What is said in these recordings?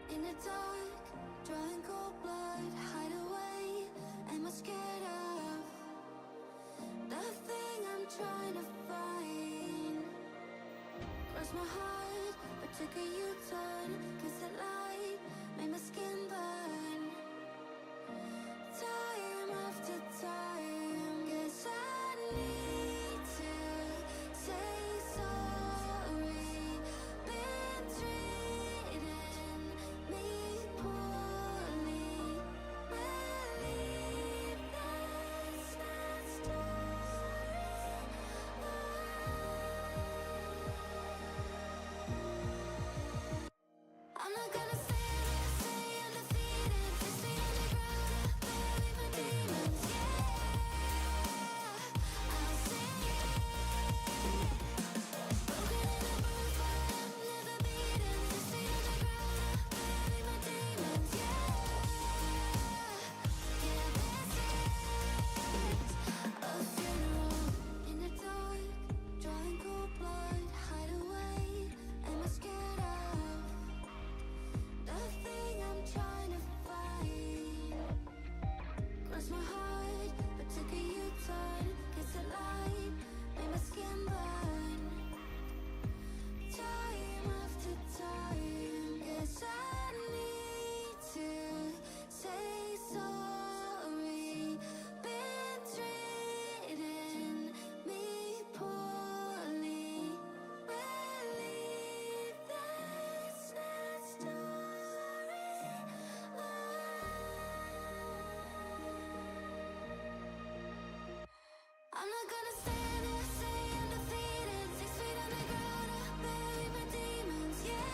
In the dark, drawing cold blood, hide away. Am I scared of the thing I'm trying to find? Cross my heart, but took a U-turn. Cause the light made my skin burn. Time after time, guess I need to say sorry. Been treating me poorly. Believe that's not story. I'm not gonna say I'm defeated. 6 feet underground, bury my demons. Yeah, I'll sing it. Broken and bruised, but I'm never beaten. 6 feet underground, bury my demons. Yeah, this is a funeral. In the dark, drawing cold blood, hide away. Am I scared of the thing I'm trying to find? Cross my heart, but took a U-turn. Guess the light made my skin burn. Time after time, guess I need to say sorry. Been treating me poorly. Believe that's not story. I'm not gonna stand here, say I'm defeated. 6 feet underground, I bury my demons. Yeah,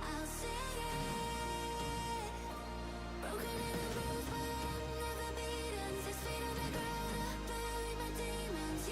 I'll sing it. Broken and bruised, but I'm never beaten. 6 feet underground, I bury my demons.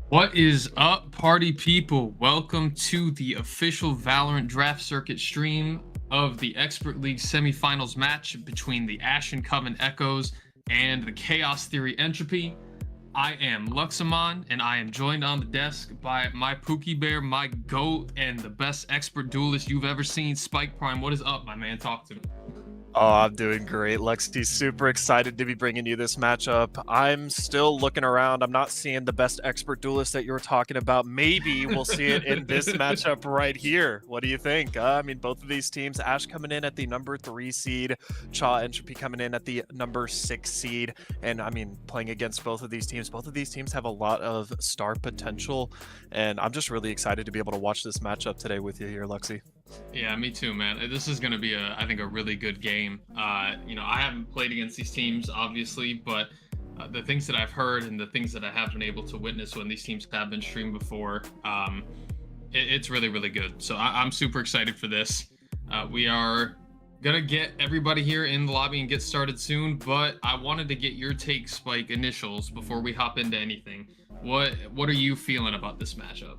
What is up, party people? Welcome to the official Valorant Draft Circuit stream of the Expert League semifinals match between the Ashen Coven Echoes and the Chaos Theory Entropy. I am Luxamon, and I am joined on the desk by my Pookie Bear, my GOAT, and the best expert duelist you've ever seen, Spike Prime. What is up, my man? Talk to me. Oh, I'm doing great, Lexi's super excited to be bringing you this matchup. I'm still looking around. I'm not seeing the best expert duelist that you were talking about. Maybe we'll see it in this matchup right here. What do you think? I mean, both of these teams, Ash coming in at the number 3 seed, Cha Entropy coming in at the number 6 seed. And I mean, playing against both of these teams have a lot of star potential. And I'm just really excited to be able to watch this matchup today with you here, Lexi. Yeah, me too, man. This is going to be, I think, a really good game. I haven't played against these teams, obviously, but the things that I've heard and the things that I have been able to witness when these teams have been streamed before, it's really, really good. So I'm super excited for this. We are going to get everybody here in the lobby and get started soon, but I wanted to get your take, Spike, initials before we hop into anything. What are you feeling about this matchup?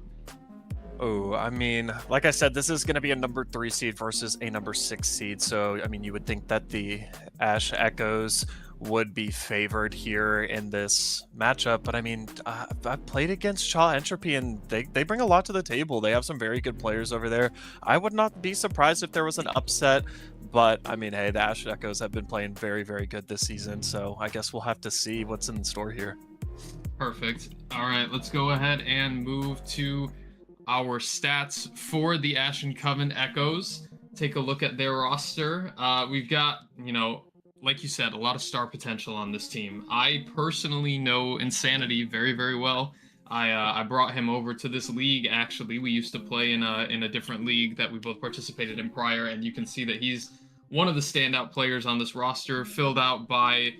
Oh, I mean, like I said, this is going to be a number 3 seed versus a number 6 seed. So, I mean, you would think that the Ash Echoes would be favored here in this matchup. But I mean, I've played against Cha Entropy, and they bring a lot to the table. They have some very good players over there. I would not be surprised if there was an upset. But I mean, hey, the Ash Echoes have been playing very, very good this season. So I guess we'll have to see what's in store here. Perfect. All right, let's go ahead and move to our stats for the Ashen Coven Echoes. take a look at their roster. We've got, like you said, a lot of star potential on this team. I personally know Insanity very, very well. I brought him over to this league. Actually, we used to play in a different league that we both participated in prior, and you can see that he's one of the standout players on this roster, filled out by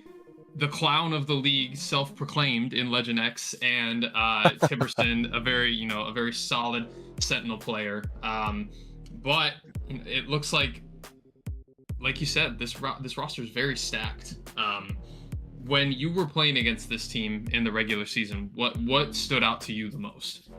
the clown of the league, self-proclaimed in Legend X, and Tiberson, a very solid Sentinel player. But it looks like you said, this roster is very stacked. When you were playing against this team in the regular season, what stood out to you the most?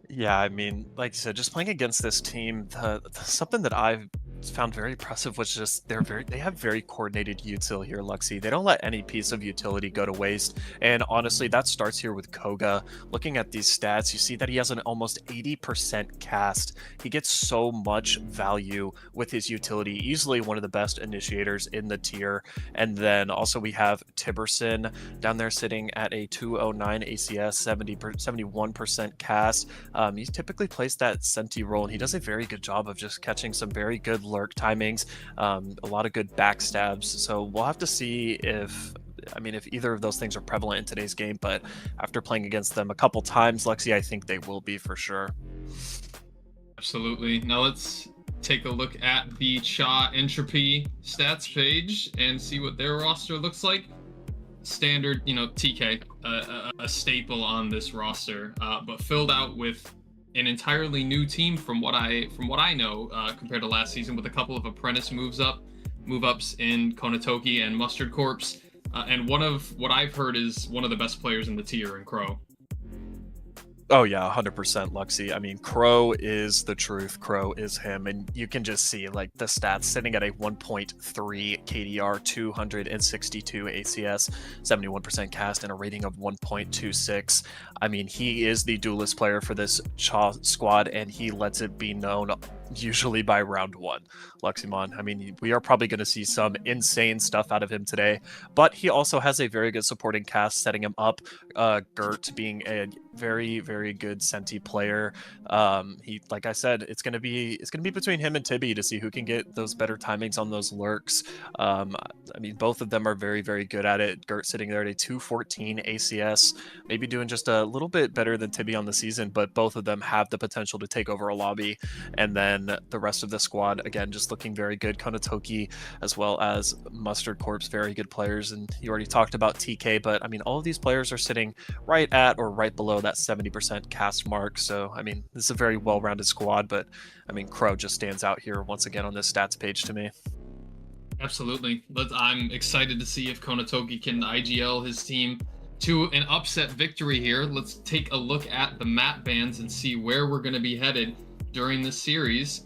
Yeah, I mean, like you said, just playing against this team, something that I've found very impressive was just they have very coordinated util here, Luxy. They don't let any piece of utility go to waste. And honestly, that starts here with Koga. Looking at these stats, you see that he has an almost 80% cast. He gets so much value with his utility, easily one of the best initiators in the tier. And then also we have Tiberson down there sitting at a 209 ACS, 71% cast. He typically plays that Senti role, and he does a very good job of just catching some very good lurk timings, a lot of good backstabs. So we'll have to see if either of those things are prevalent in today's game, but after playing against them a couple times, Lexi, I think they will be for sure. Absolutely. Now let's take a look at the Cha Entropy stats page and see what their roster looks like. Standard, TK, a staple on this roster, but filled out with an entirely new team from what I know, compared to last season, with a couple of apprentice move ups in Konatoki and Mustard Corpse, and one of what I've heard is one of the best players in the tier in Crow. Oh yeah, 100% Luxy. I mean, Crow is the truth. Crow is him, and you can just see like the stats sitting at a 1.3 KDR, 262 ACS, 71% cast, and a rating of 1.26. I mean, he is the duelist player for this Cha squad, and he lets it be known usually by round one. Luxymon, I mean, we are probably going to see some insane stuff out of him today, but he also has a very good supporting cast setting him up. Gert being a very, very good Senti player. He, like I said, it's gonna be between him and Tibby to see who can get those better timings on those lurks. I mean, both of them are very, very good at it. Gert sitting there at a 214 ACS, maybe doing just a little bit better than Tibby on the season, but both of them have the potential to take over a lobby. And then the rest of the squad, again, just looking very good. Konatoki as well as Mustard Corpse, very good players. And you already talked about TK, but I mean, all of these players are sitting right at or right below that 70% cast mark. So, I mean, this is a very well-rounded squad, but I mean, Crow just stands out here once again on this stats page to me. Absolutely. I'm excited to see if Konatoki can IGL his team to an upset victory here. Let's take a look at the map bans and see where we're going to be headed during this series.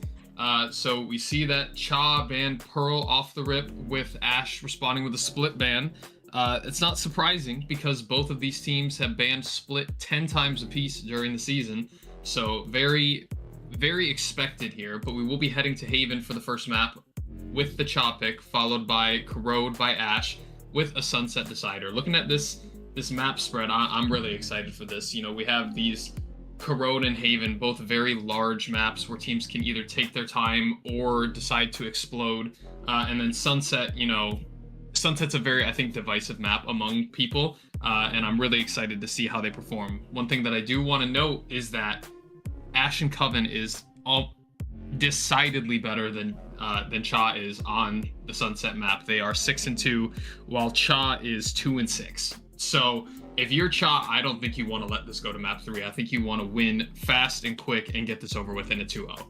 So we see that Cha banned Pearl off the rip, with Ash responding with a split ban. It's not surprising because both of these teams have banned split 10 times apiece during the season. So very, very expected here, but we will be heading to Haven for the first map with the Cha pick, followed by Corrode by Ash with a Sunset Decider. Looking at this map spread, I'm really excited for this. We have these Corrode and Haven, both very large maps where teams can either take their time or decide to explode. And then Sunset, Sunset's a very, I think, divisive map among people, and I'm really excited to see how they perform. One thing that I do want to note is that Ash and Coven is all decidedly better than Cha is on the Sunset map. They are 6-2, while Cha is 2-6. So if you're Cha, I don't think you want to let this go to map 3. I think you want to win fast and quick and get this over with in a 2-0.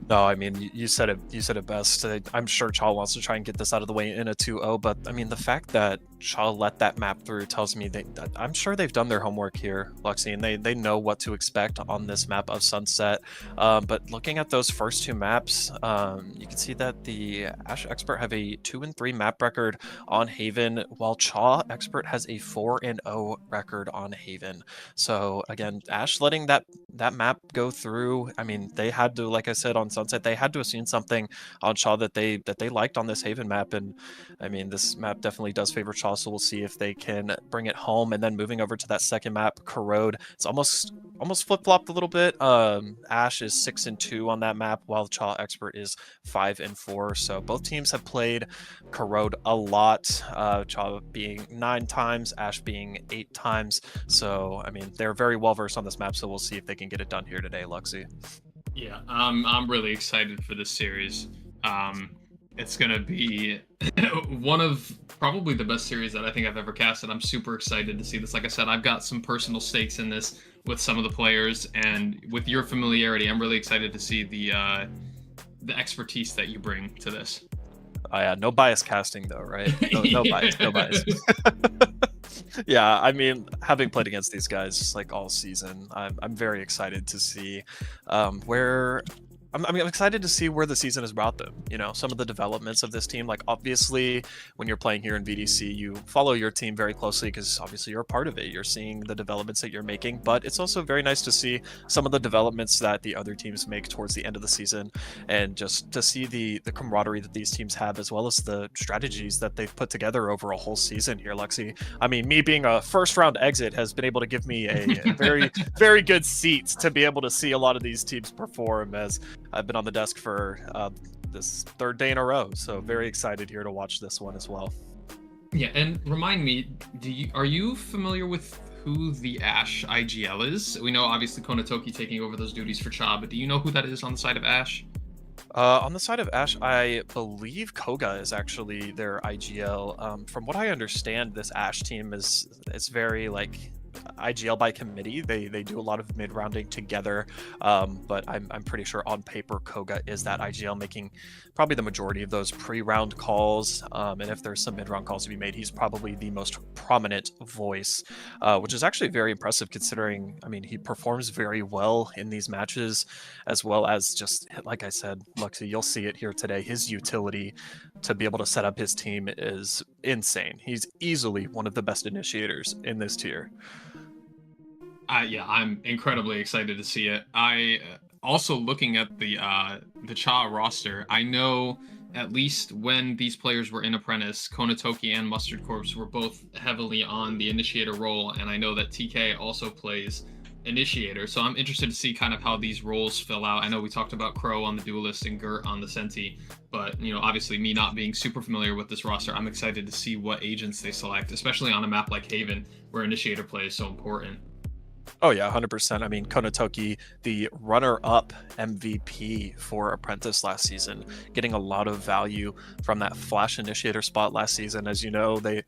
No, I mean, you said it best. I'm sure Cha wants to try and get this out of the way in a 2-0, but I mean, the fact that Cha let that map through tells me that I'm sure they've done their homework here, Luxy, and they know what to expect on this map of Sunset. But looking at those first two maps, you can see that the Ash Expert have a 2-3 map record on Haven, while Cha Expert has a 4-0 record on Haven. So again, Ash letting that map go through, I mean, they had to, like I said, on Sunset, they had to have seen something on Cha that they liked on this Haven map, and I mean, this map definitely does favor Cha Chaw, so we'll see if they can bring it home. And then moving over to that second map, Corrode, it's almost flip-flopped a little bit. Ash is 6-2 on that map, while Chaw Expert is 5-4. So both teams have played Corrode a lot. Chaw being 9 times, Ash being 8 times. So I mean, they're very well versed on this map. So we'll see if they can get it done here today, Luxy. Yeah, I'm really excited for this series. It's gonna be one of probably the best series that I think I've ever casted. I'm super excited to see this. Like I said, I've got some personal stakes in this with some of the players, and with your familiarity, I'm really excited to see the expertise that you bring to this. Yeah, no bias casting though, right? No bias, no bias. Yeah, I mean, having played against these guys like all season, I'm very excited to see where. I'm excited to see where the season has brought them. You know, some of the developments of this team. Like, obviously, when you're playing here in VDC, you follow your team very closely because obviously you're a part of it. You're seeing the developments that you're making, but it's also very nice to see some of the developments that the other teams make towards the end of the season, and just to see the camaraderie that these teams have, as well as the strategies that they've put together over a whole season here, Lexi. I mean, me being a first round exit has been able to give me a very, very good seat to be able to see a lot of these teams perform, as I've been on the desk for this 3rd day in a row, so very excited here to watch this one as well. Yeah, and remind me, are you familiar with who the Ash IGL is? We know obviously Konatoki taking over those duties for Cha, but do you know who that is on the side of Ash? On the side of Ash, I believe Koga is actually their IGL. From what I understand, this Ash team is very like IGL by committee. They do a lot of mid-rounding together, but I'm pretty sure on paper Koga is that IGL, making probably the majority of those pre-round calls, and if there's some mid-round calls to be made, he's probably the most prominent voice, which is actually very impressive considering, I mean, he performs very well in these matches, as well as just, like I said, Luxy, you'll see it here today, his utility to be able to set up his team is insane. He's easily one of the best initiators in this tier. Yeah, I'm incredibly excited to see it. I also, looking at the Cha roster, I know at least when these players were in Apprentice, Konatoki and Mustard Corpse were both heavily on the initiator role, and I know that TK also plays initiator, so I'm interested to see kind of how these roles fill out. I know we talked about Crow on the Duelist and Gert on the Senti, but you know, obviously me not being super familiar with this roster, I'm excited to see what agents they select, especially on a map like Haven where initiator play is so important. Oh yeah, 100%. I mean, Konatoki, the runner-up MVP for Apprentice last season, getting a lot of value from that Flash Initiator spot last season. As you know, that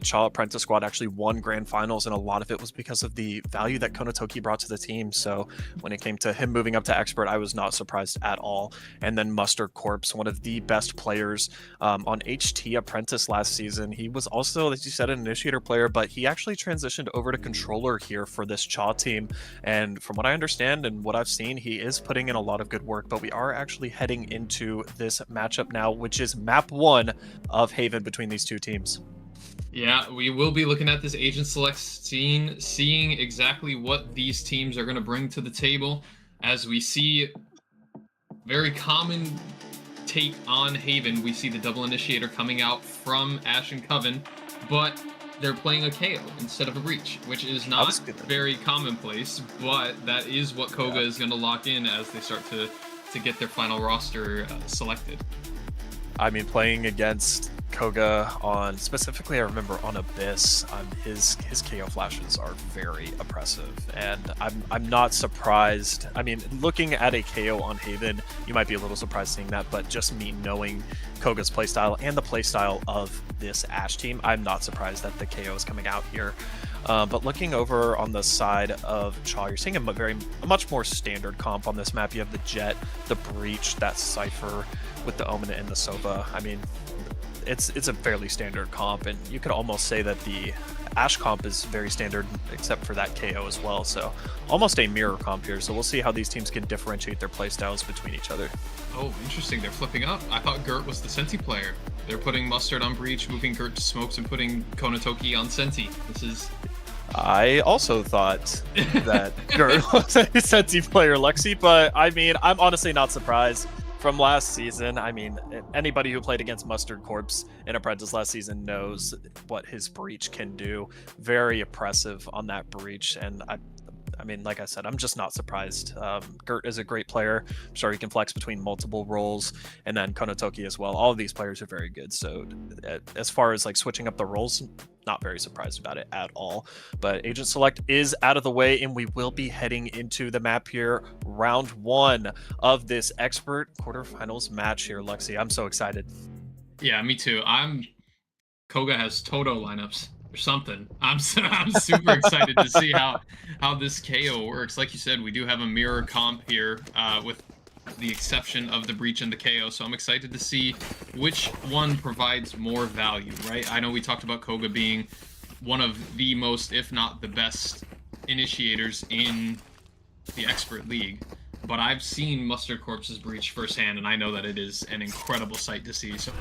Cha Apprentice squad actually won Grand Finals, and a lot of it was because of the value that Konatoki brought to the team. So when it came to him moving up to Expert, I was not surprised at all. And then Mustard Corpse, one of the best players on HT Apprentice last season. He was also, as you said, an Initiator player, but he actually transitioned over to Controller here for this Cha team, and from what I understand and what I've seen, he is putting in a lot of good work. But we are actually heading into this matchup now, which is map 1 of Haven between these two teams. Yeah, we will be looking at this agent select scene, seeing exactly what these teams are going to bring to the table, as we see very common take on Haven. We see the double initiator coming out from Ash and Coven, but they're playing a KO instead of a Breach, which is not very commonplace, but that is what Koga is going to lock in as they start to get their final roster selected. I mean, playing against Koga on, specifically I remember on Abyss, his KO flashes are very oppressive, and I'm not surprised. I mean, looking at a KO on Haven, you might be a little surprised seeing that, but just me knowing Koga's playstyle and the playstyle of this Ash team, I'm not surprised that the KO is coming out here. But looking over on the side of Cha, you're seeing a much more standard comp on this map. You have the Jet, the Breach, that Cypher with the Omen and the Sova. I mean, it's a fairly standard comp, and you could almost say that the Ash comp is very standard except for that KO as well, so almost a mirror comp here. So we'll see how these teams can differentiate their playstyles between each other. Oh, interesting. They're flipping up. I thought Gert was the Senti player. They're putting Mustard on Breach, moving Gert to Smokes, and putting Konatoki on Senti. This is... I also thought that Gert was a Senti player, Lexi, but I mean, I'm honestly not surprised. from last season. I mean, anybody who played against Mustard Corpse in Apprentice last season knows what his breach can do. Very oppressive on that breach, and I mean, like I said, I'm just not surprised. Gert is a great player. I'm sure he can flex between multiple roles, and then Konotoki as well. All of these players are very good. So as far as like switching up the roles, not very surprised about it at all. But Agent Select is out of the way, and we will be heading into the map here. Round 1 of this expert quarterfinals match here, Lexi. I'm so excited. Yeah, me too. Koga has Toto lineups or something. I'm super excited to see how this KO works. Like you said, we do have a mirror comp here with the exception of the breach and the KO, so I'm excited to see which one provides more value, right? I know we talked about Koga being one of the most, if not the best, initiators in the expert league, but I've seen Mustard Corpse's breach firsthand, and I know that it is an incredible sight to see. So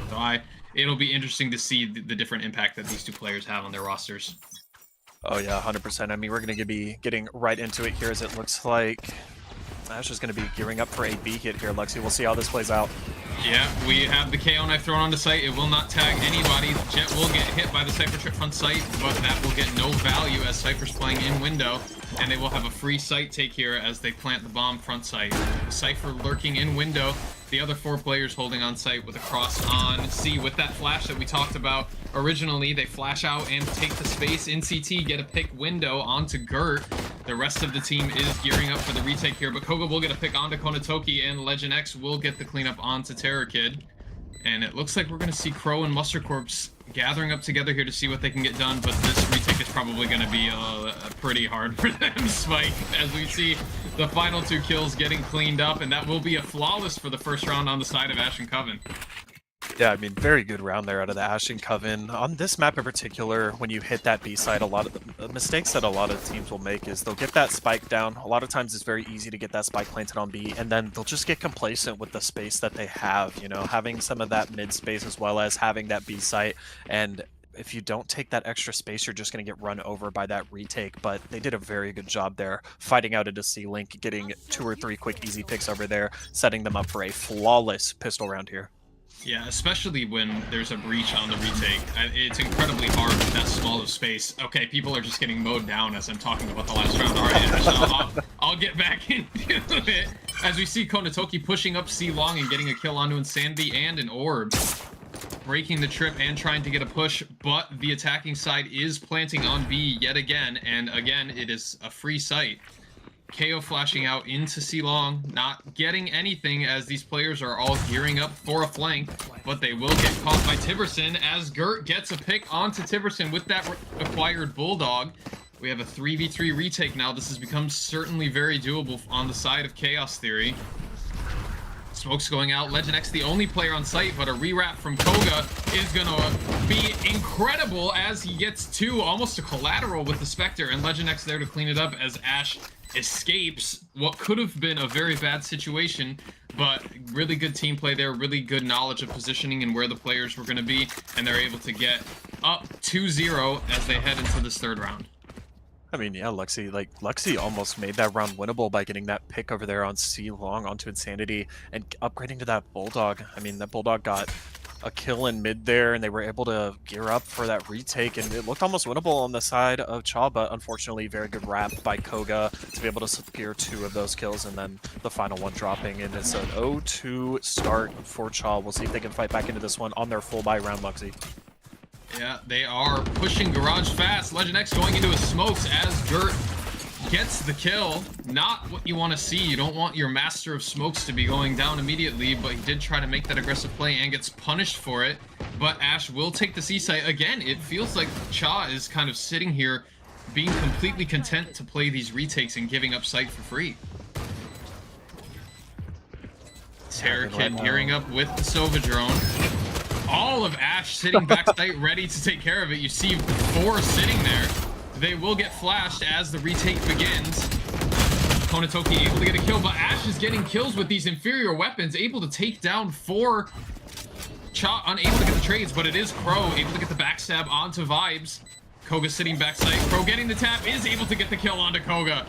it'll be interesting to see the different impact that these two players have on their rosters. Oh yeah, 100%. I mean, we're going to be getting right into it here, as it looks like Ash is going to be gearing up for a B hit here, Lexi. We'll see how this plays out. Yeah, we have the KO knife thrown onto site. It will not tag anybody. Jet will get hit by the Cypher trip on site, but that will get no value as Cypher's playing in window, and they will have a free site take here as they plant the bomb front site. Cypher lurking in window. The other 4 players holding on site with a cross on C with that flash that we talked about originally. They flash out and take the space in CT, get a pick window onto Gert. The rest of the team is gearing up for the retake here, but Koga will get a pick onto Konotoki, and Legend X will get the cleanup onto Terror Kid. And it looks like we're going to see Crow and Mustard Corpse gathering up together here to see what they can get done, but this retake is probably going to be pretty hard for them, Spike, as we see the final 2 kills getting cleaned up, and that will be a flawless for the first round on the side of Ash and Coven. Yeah, I mean, very good round there out of the Ashen Coven. On this map in particular, when you hit that B side, a lot of the mistakes that a lot of teams will make is they'll get that spike down. A lot of times it's very easy to get that spike planted on B, and then they'll just get complacent with the space that they have, you know, having some of that mid space as well as having that B site. And if you don't take that extra space, you're just going to get run over by that retake. But they did a very good job there, fighting out into C-Link, getting 2 or 3 quick easy picks over there, setting them up for a flawless pistol round here. Yeah, especially when there's a breach on the retake. It's incredibly hard with that small of space. Okay, people are just getting mowed down as I'm talking about the last round. All right, I'll get back into it. As we see Konotoki pushing up C long and getting a kill onto Insanity and an orb. Breaking the trip and trying to get a push, but the attacking side is planting on B yet again, and again, it is a free site. KO flashing out into C-Long, not getting anything as these players are all gearing up for a flank, but they will get caught by Tiberson as Gert gets a pick onto Tiberson with that acquired Bulldog. We have a 3v3 retake now. This has become certainly very doable on the side of Chaos Theory. Smoke's going out. Legend X the only player on site, but a rewrap from Koga is gonna be incredible as he gets 2, almost a collateral with the Spectre, and Legend X there to clean it up as Ash escapes what could have been a very bad situation, but really good team play there, really good knowledge of positioning and where the players were going to be, and they're able to get up 2-0 as they head into this 3rd round. I mean, yeah, Lexi almost made that round winnable by getting that pick over there on C-Long onto Insanity and upgrading to that Bulldog. I mean, that Bulldog got a kill in mid there, and they were able to gear up for that retake, and it looked almost winnable on the side of Chaw, but unfortunately very good wrap by Koga to be able to secure 2 of those kills, and then the final one dropping, and it's an 0-2 start for Chaw. We'll see if they can fight back into this one on their full buy round, Lexi. Yeah, they are pushing Garage fast. Legend X going into his smokes as Gert gets the kill. Not what you want to see. You don't want your master of smokes to be going down immediately, but he did try to make that aggressive play and gets punished for it. But Ash will take the C site. Again, it feels like Cha is kind of sitting here being completely content to play these retakes and giving up site for free. Terror Kid gearing up with the Sova drone. All of Ash sitting backside ready to take care of it. You see 4 sitting there. They will get flashed as the retake begins. Konotoki able to get a kill, but Ash is getting kills with these inferior weapons, able to take down 4. Cha unable to get the trades, but it is Crow able to get the backstab onto Vibes. Koga sitting backside. Crow getting the tap, is able to get the kill onto Koga.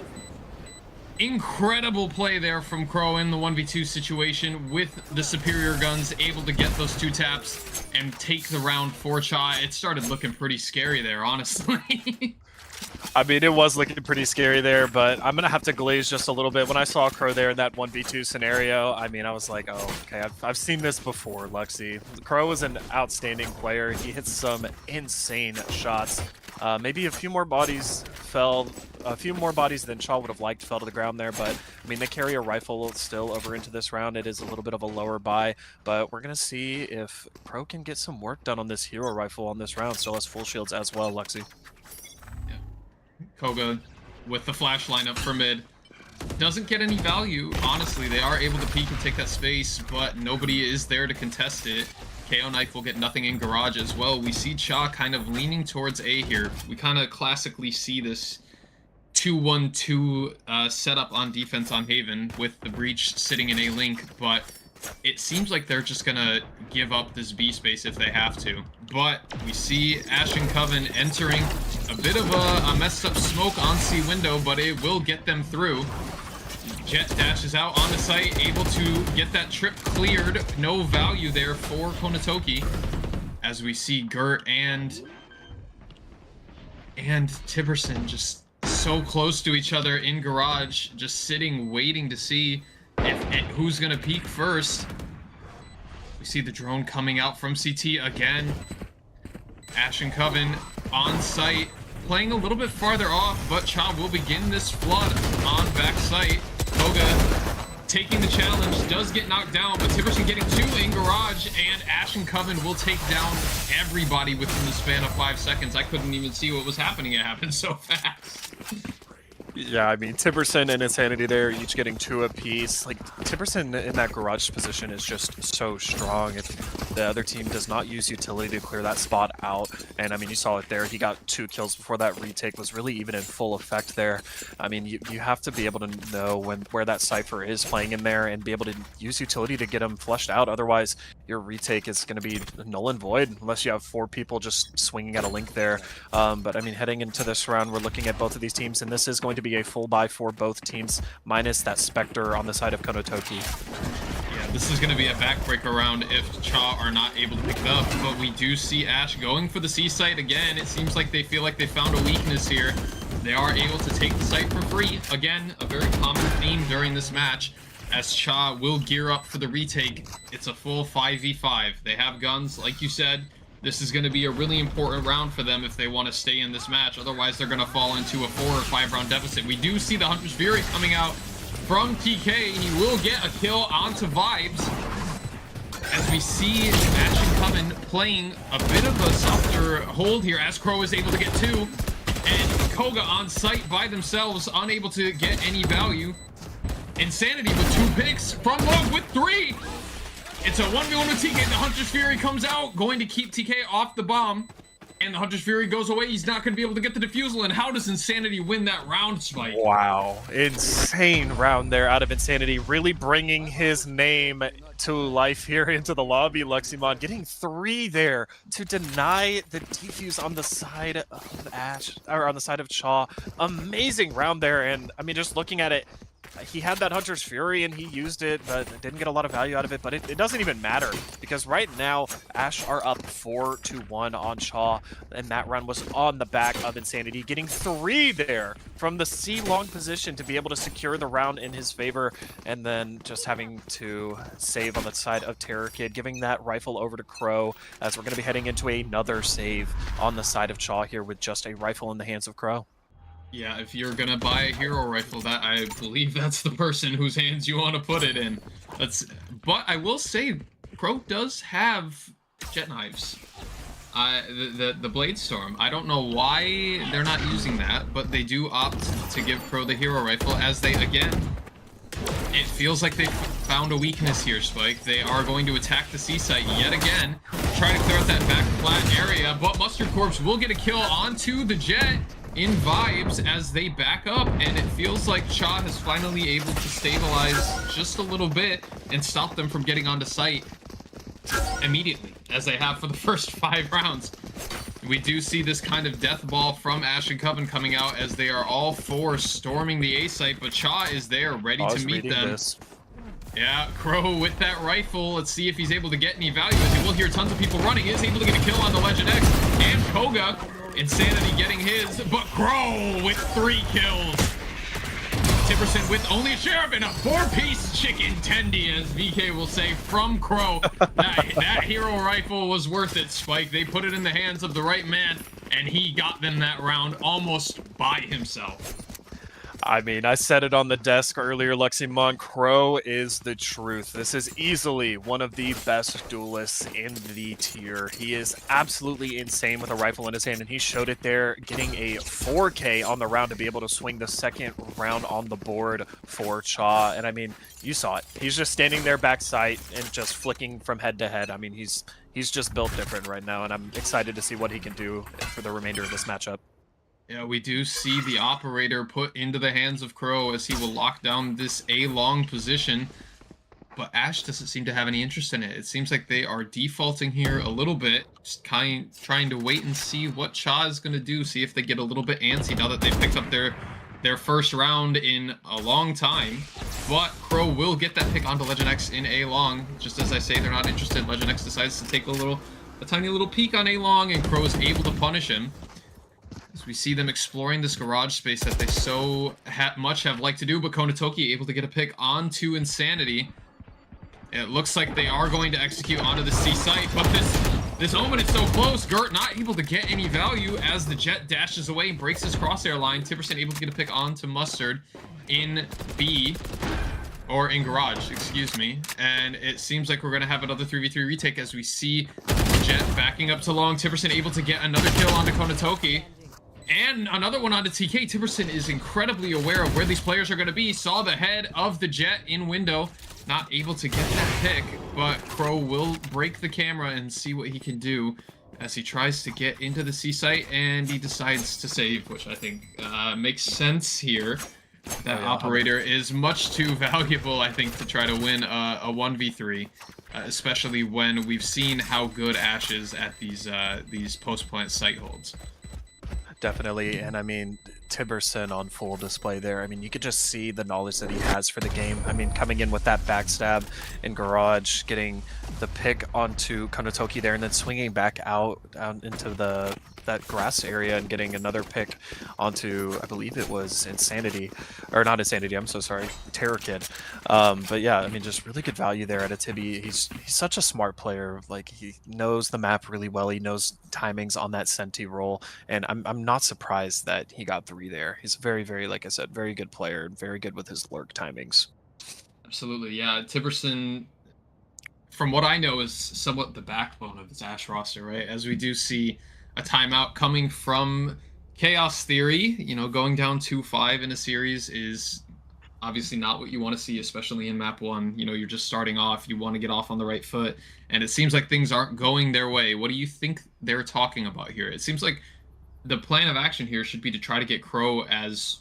Incredible play there from Crow in the 1v2 situation with the superior guns, able to get those 2 taps and take the round for Cha. It started looking pretty scary there, honestly. I mean, it was looking pretty scary there, but I'm going to have to glaze just a little bit. When I saw Crow there in that 1v2 scenario, I mean, I was like, oh, okay, I've seen this before, Luxy. Crow is an outstanding player. He hits some insane shots. Maybe a few more bodies than Cha would have liked fell to the ground there, but I mean, they carry a rifle still over into this round. It is a little bit of a lower buy, but we're going to see if Crow can get some work done on this hero rifle on this round. Still has full shields as well, Luxy. Koga with the flash lineup for mid. Doesn't get any value, honestly. They are able to peek and take that space, but nobody is there to contest it. KO Knife will get nothing in garage as well. We see Cha kind of leaning towards A here. We kind of classically see this 2-1-2 setup on defense on Haven with the breach sitting in A link, but it seems like they're just gonna give up this B space if they have to. But we see Ash and Coven entering a bit of a messed up smoke on C window, but it will get them through. Jet dashes out on the site, able to get that trip cleared. No value there for Konatoki. As we see Gert and Tiberson just so close to each other in garage, just sitting, waiting to see who's gonna peek first. We see the drone coming out from CT again. Ash and Coven on site, playing a little bit farther off, but Cha will begin this flood on back site. Koga taking the challenge, does get knocked down, but Tiberson getting 2 in garage, and Ash and Coven will take down everybody within the span of 5 seconds. I couldn't even see what was happening. It happened so fast. Yeah, I mean, Tiberson and Insanity there, each getting 2 apiece. Like, Tiberson in that garage position is just so strong. If the other team does not use utility to clear that spot out, and I mean, you saw it there, he got 2 kills before that retake was really even in full effect there. I mean, you have to be able to know where that Cypher is playing in there and be able to use utility to get him flushed out. Otherwise, your retake is going to be null and void unless you have 4 people just swinging at a link there. But I mean, heading into this round, we're looking at both of these teams, and this is going to be a full buy for both teams, minus that Spectre on the side of Konatoki. Yeah, this is going to be a backbreaker round if Cha are not able to pick it up, but we do see Ash going for the C site again. It seems like they feel like they found a weakness here. They are able to take the site for free. Again, a very common theme during this match, as Cha will gear up for the retake. It's a full 5v5. They have guns, like you said. This is going to be a really important round for them if they want to stay in this match. Otherwise, they're going to fall into a 4 or 5 round deficit. We do see the Hunter's Fury coming out from TK. He will get a kill onto Vibes. As we see Ash and Coven playing a bit of a softer hold here, as Crow is able to get 2. And Koga on site by themselves, unable to get any value. Insanity with 2 picks from Log with 3. It's a 1v1 with TK. The Hunter's Fury comes out, going to keep TK off the bomb. And the Hunter's Fury goes away. He's not going to be able to get the defusal. And how does Insanity win that round, Spike? Wow. Insane round there out of Insanity. Really bringing his name to life here into the lobby, Luxymon. Getting 3 there to deny the defuse on the side of Ash, or on the side of Cha. Amazing round there. And, I mean, just looking at it, he had that Hunter's Fury and he used it, but didn't get a lot of value out of it. But it doesn't even matter, because right now Ash are up 4-1 on Cha, and that run was on the back of Insanity, getting 3 there from the C long position to be able to secure the round in his favor, and then just having to save on the side of Terror Kid, giving that rifle over to Crow, as we're going to be heading into another save on the side of Cha here with just a rifle in the hands of Crow. Yeah, if you're gonna buy a hero rifle, that I believe that's the person whose hands you want to put it in. But I will say, Crow does have jet knives. The Blade Storm. I don't know why they're not using that, but they do opt to give Crow the hero rifle, as they, again, it feels like they found a weakness here, Spike. They are going to attack the C site yet again, try to clear out that back flat area, but Mustard Corpse will get a kill onto the jet in Vibes as they back up, and it feels like Cha is finally able to stabilize just a little bit and stop them from getting onto site immediately, as they have for the first 5 rounds. We do see this kind of death ball from Ash and Coven coming out as they are all four storming the A site, but Cha is there ready to meet them. This. Yeah, Crow with that rifle. Let's see if he's able to get any value, as he will hear tons of people running. He is able to get a kill on the Legend X, and Koga. Insanity getting his, but Crow with 3 kills. Tipperson with only a sheriff and a 4-piece chicken tendy, as VK will say, from Crow. That hero rifle was worth it, Spike. They put it in the hands of the right man, and he got them that round almost by himself. I mean, I said it on the desk earlier, Leximon. Crow is the truth. This is easily one of the best duelists in the tier. He is absolutely insane with a rifle in his hand, and he showed it there, getting a 4K on the round to be able to swing the second round on the board for Cha. And I mean, you saw it. He's just standing there backside and just flicking from head to head. I mean, he's just built different right now, and I'm excited to see what he can do for the remainder of this matchup. Yeah, we do see the operator put into the hands of Crow as he will lock down this A-long position. But Ash doesn't seem to have any interest in it. It seems like they are defaulting here a little bit, just trying to wait and see what Cha is going to do, see if they get a little bit antsy now that they picked up their first round in a long time. But Crow will get that pick onto Legend X in A-long. Just as I say, they're not interested. Legend X decides to take a tiny little peek on A-long, and Crow is able to punish him. As we see them exploring this garage space that they so much have liked to do, but Konatoki able to get a pick onto Insanity. It looks like they are going to execute onto the C site, but this Omen is so close. Gert not able to get any value as the Jet dashes away and breaks his crosshair line. Tipperson able to get a pick onto Mustard in B, or in Garage, excuse me. And it seems like we're going to have another 3v3 retake as we see Jet backing up to long. Tipperson able to get another kill onto Konatoki. And another one onto TK. Tipperson is incredibly aware of where these players are going to be. Saw the head of the Jet in window. Not able to get that pick, but Crow will break the camera and see what he can do as he tries to get into the C site, and he decides to save, which I think makes sense here. That operator is much too valuable, I think, to try to win a 1v3, especially when we've seen how good Ash is at these post-plant site holds. Definitely, and I mean, Tipperson on full display there. I mean, you could just see the knowledge that he has for the game. I mean, coming in with that backstab in Garage, getting the pick onto Konatoki there, and then swinging back out into that grass area and getting another pick onto, I believe it was Insanity, or not Insanity, I'm so sorry, Terror Kid. But yeah, I mean, just really good value there at a Tibby. He's such a smart player. Like, he knows the map really well. He knows timings on that Senti roll, and I'm not surprised that he got 3 there. He's very, very, like I said, very good player, very good with his lurk timings. Absolutely, yeah. Tipperson, from what I know, is somewhat the backbone of this Ash roster, right? As we do see a timeout coming from Chaos Theory. You know, going down 2-5 in a series is obviously not what you want to see, especially in map 1. You know, you're just starting off, you want to get off on the right foot, and it seems like things aren't going their way. What do you think they're talking about here? It seems like the plan of action here should be to try to get Crow as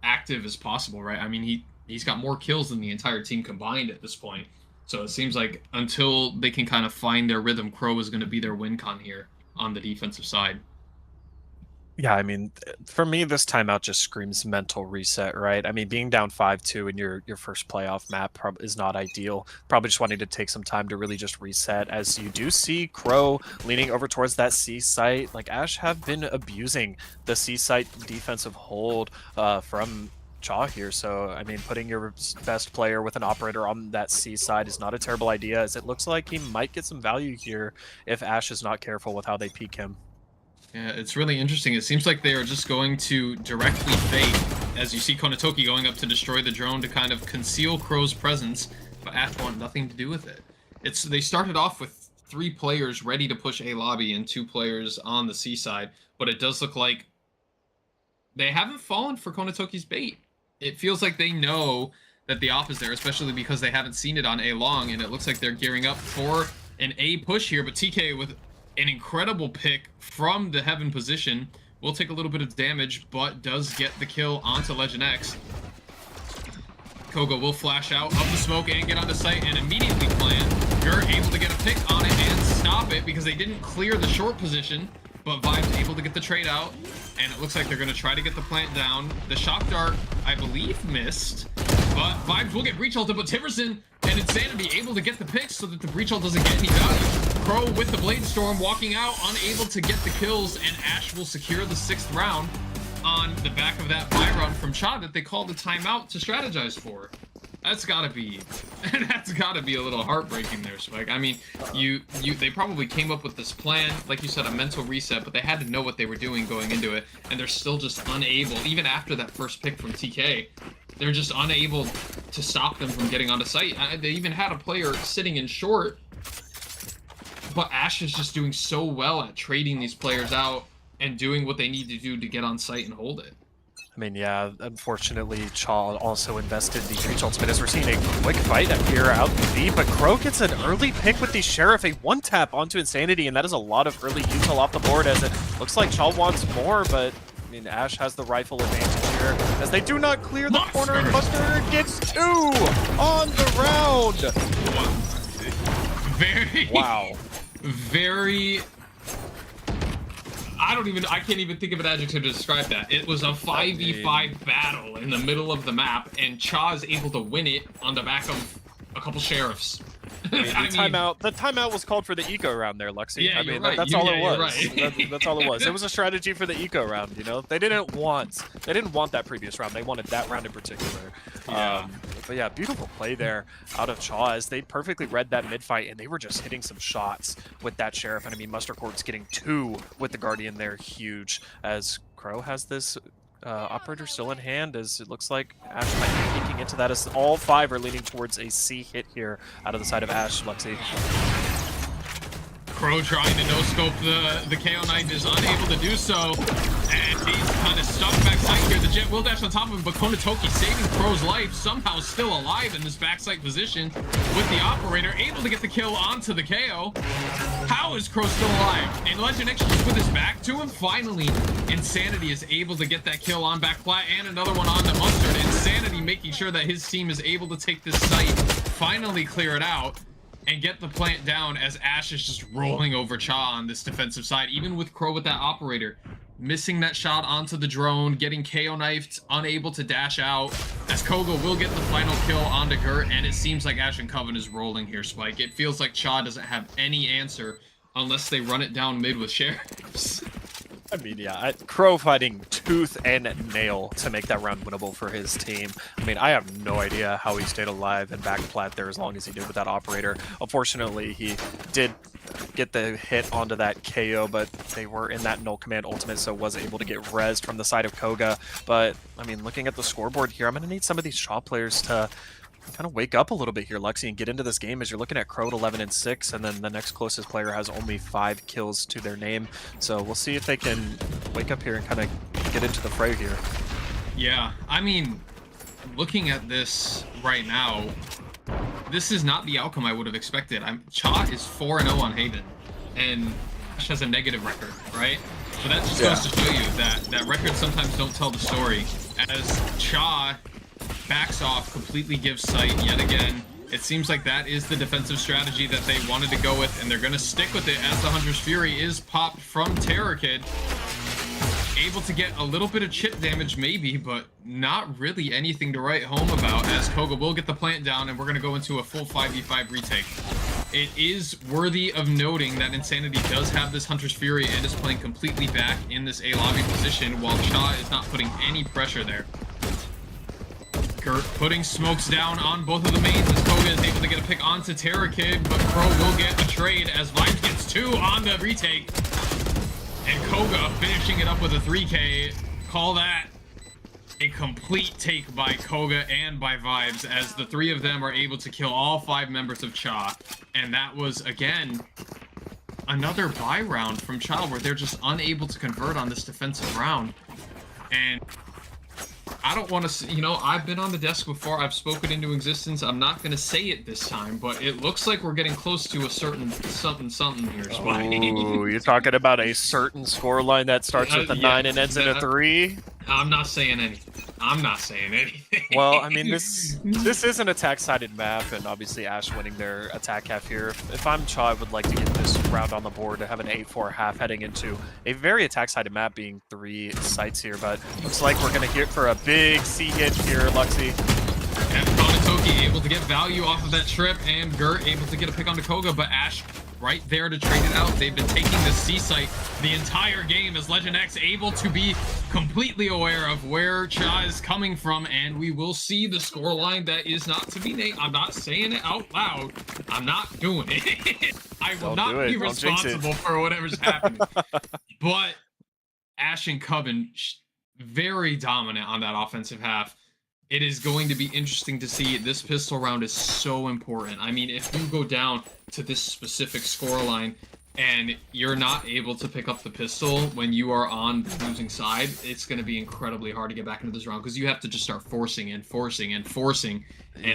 active as possible, right? I mean, he's got more kills than the entire team combined at this point. So it seems like until they can kind of find their rhythm, Crow is going to be their win con here on the defensive side. Yeah, I mean, for me, this timeout just screams mental reset, right? I mean, being down 5-2 in your first playoff map is not ideal. Probably just wanting to take some time to really just reset, as you do see Crow leaning over towards that C site. Like, Ash have been abusing the C site defensive hold from Cha here. So, I mean, putting your best player with an operator on that C side is not a terrible idea, as it looks like he might get some value here if Ash is not careful with how they peek him. Yeah, it's really interesting. It seems like they are just going to directly fake, as you see Konatoki going up to destroy the drone to kind of conceal Crow's presence, but Ash want nothing to do with it. They started off with 3 players ready to push A lobby and 2 players on the C side, but it does look like they haven't fallen for Konatoki's bait. It feels like they know that the op is there, especially because they haven't seen it on A long, and it looks like they're gearing up for an A push here, but TK with an incredible pick from the heaven position will take a little bit of damage, but does get the kill onto Legend X. Koga will flash out of the smoke and get on the site and immediately plan. You're able to get a pick on it and stop it because they didn't clear the short position. but Vibe's able to get the trade out, and it looks like they're going to try to get the plant down. The shock dart, I believe, missed, but Vibes will get breach ulted, but Tiverson and Insanity able to get the picks so that the breach ult doesn't get any value. Crow with the Blade Storm walking out, unable to get the kills, and Ash will secure the 6th round on the back of that buy run from Cha that they called the timeout to strategize for. That's gotta be a little heartbreaking there, Spike. I mean, they probably came up with this plan, like you said, a mental reset, but they had to know what they were doing going into it, and they're still just unable, even after that first pick from TK, they're just unable to stop them from getting onto site. They even had a player sitting in short, but Ash is just doing so well at trading these players out and doing what they need to do to get on site and hold it. I mean, yeah, unfortunately, Chaw also invested the breach ultimate as we're seeing a quick fight up here out in B, but Crow gets an early pick with the Sheriff, a one-tap onto Insanity, and that is a lot of early util off the board as it looks like Chaw wants more, but I mean, Ash has the rifle advantage here as they do not clear the corner, and Mustard gets 2 on the round! Very... I can't even think of an adjective to describe that. It was a 5v5 battle in the middle of the map, and Cha is able to win it on the back of a couple sheriffs. I mean, the timeout was called for the eco round there, Luxy. Yeah, I mean, right. that's all it was. Right. That's all it was. It was a strategy for the eco round, you know? They didn't want that previous round. They wanted that round in particular. Yeah. But yeah, beautiful play there out of Chaw as they perfectly read that mid-fight, and they were just hitting some shots with that Sheriff. And I mean, Mustard's getting 2 with the Guardian there, huge, as Crow has this operator still in hand, as it looks like Ash might be peeking into that, as all 5 are leaning towards a C hit here out of the side of Ash, Luxy. Crow trying to no-scope the KO Knight is unable to do so, and he's kind of stuck backside here. The Jet will dash on top of him, but Konatoki saving Crow's life, somehow still alive in this backside position with the operator, able to get the kill onto the KO. How is Crow still alive? And Legend X just with his back to him, finally, Insanity is able to get that kill on back plat, and another one on the Mustard. Insanity making sure that his team is able to take this site, finally clear it out, and get the plant down as Ash is just rolling over Cha on this defensive side, even with Crow with that operator. Missing that shot onto the drone, getting KO knifed, unable to dash out, as Koga will get the final kill onto Gert, and it seems like Ash and Coven is rolling here, Spike. It feels like Cha doesn't have any answer unless they run it down mid with Sheriffs. I mean, yeah, Crow fighting tooth and nail to make that round winnable for his team. I mean, I have no idea how he stayed alive and back plat there as long as he did with that operator. Unfortunately, he did get the hit onto that KO, but they were in that null command ultimate, so was able to get rezzed from the side of Koga. But, I mean, looking at the scoreboard here, I'm going to need some of these Shaw players to kind of wake up a little bit here, Luxy, and get into this game as you're looking at Crow at 11 and 6, and then the next closest player has only 5 kills to their name. So we'll see if they can wake up here and kind of get into the fray here. Yeah, I mean, looking at this right now, this is not the outcome I would have expected. Cha is 4-0 on Haven, and Ash has a negative record, right? So that just goes to show you that records sometimes don't tell the story, as Cha backs off, completely gives sight yet again. It seems like that is the defensive strategy that they wanted to go with, and they're going to stick with it as the Hunter's Fury is popped from Terror Kid. Able to get a little bit of chip damage maybe, but not really anything to write home about, as Koga will get the plant down, and we're going to go into a full 5v5 retake. It is worthy of noting that Insanity does have this Hunter's Fury and is playing completely back in this A lobby position, while Cha is not putting any pressure there. Gert putting smokes down on both of the mains as Koga is able to get a pick onto Terror Kid, but Crow will get a trade as Vibes gets 2 on the retake. And Koga finishing it up with a 3K. Call that a complete take by Koga and by Vibes, as the 3 of them are able to kill all 5 members of Cha. And that was, again, another buy round from Cha where they're just unable to convert on this defensive round. And I don't want to, you know, I've been on the desk before, I've spoken into existence, I'm not going to say it this time, but it looks like we're getting close to a certain something here, Spike. Oh, you're talking about a certain scoreline that starts with a 9 and ends in a 3? I'm not saying anything. I'm not saying anything. Well, I mean, this is an attack-sided map, and obviously Ash winning their attack half here. If I'm Cha, I would like to get this round on the board to have an 8-4 half heading into a very attack-sided map, being 3 sites here. But looks like we're going to hit for a big C hit here, Luxy. And Konatoki able to get value off of that trip, and Gert able to get a pick onto Koga, but Ash right there to trade it out. They've been taking the C site the entire game as Legend X able to be completely aware of where Cha is coming from, and we will see the scoreline that is not to be named. I'm not saying it out loud. I'm not doing it. I will not be responsible for whatever's happening. But Ash and Coven, very dominant on that offensive half. It is going to be interesting to see. This pistol round is so important. I mean, if you go down to this specific scoreline and you're not able to pick up the pistol when you are on the losing side, it's going to be incredibly hard to get back into this round because you have to just start forcing and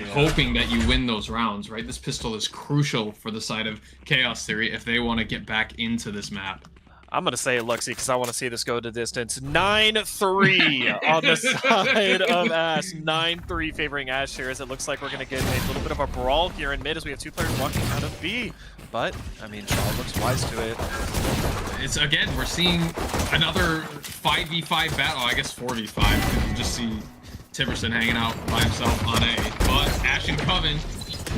hoping that you win those rounds, right? This pistol is crucial for the side of Chaos Theory if they want to get back into this map. I'm going to say it, Luxy, because I want to see this go to distance. 9-3 on the side of Ash. 9-3 favoring Ash here, as it looks like we're going to get a little bit of a brawl here in mid as we have 2 players walking out of B. But, I mean, Shaw looks wise to it. It's, again, we're seeing another 5v5 battle. I guess 4v5, because you just see Tiberson hanging out by himself on A. But Ash and Coven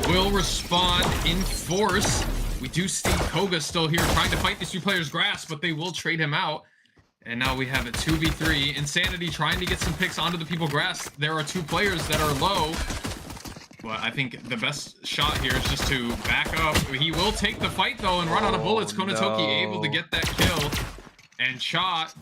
will respond in force. We do see Koga still here trying to fight these 2 players' grass, but they will trade him out. And now we have a 2v3. Insanity trying to get some picks onto the people grass. There are 2 players that are low. But I think the best shot here is just to back up. He will take the fight, though, and run out of bullets. Konatoki able to get that kill. And Cha,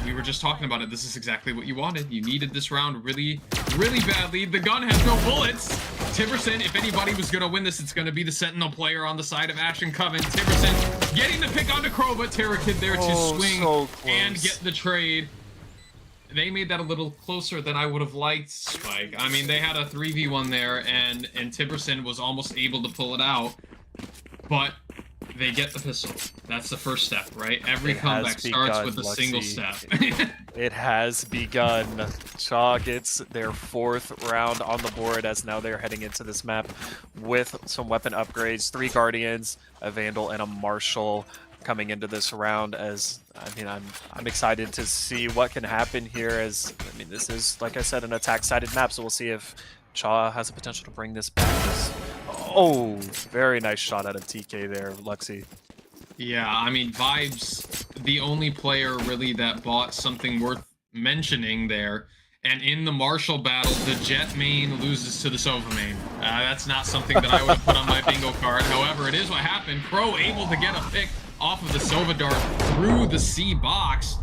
we were just talking about it. This is exactly what you wanted. You needed this round really, really badly. The gun has no bullets. Tiberson, if anybody was going to win this, it's going to be the Sentinel player on the side of Ash and Coven. Tiberson getting the pick onto Crow, but Terra Kid there to swing and get the trade. They made that a little closer than I would have liked, Spike. I mean, they had a 3v1 there, and Tiberson was almost able to pull it out. But they get the pistol. That's the first step, right? Every comeback starts with a single step. It has begun. Cha gets their 4th round on the board as now they're heading into this map with some weapon upgrades. 3 Guardians, a Vandal, and a Marshal coming into this round. As I mean, I'm excited to see what can happen here, as I mean, this is, like I said, an attack-sided map, so we'll see if Cha has the potential to bring this back. Oh, very nice shot out of TK there, Luxy. Yeah, I mean, Vibes, the only player really that bought something worth mentioning there. And in the Marshall battle, the Jet main loses to the Sova main. That's not something that I would have put on my bingo card. However, it is what happened. Crow able to get a pick off of the Sova dart through the C box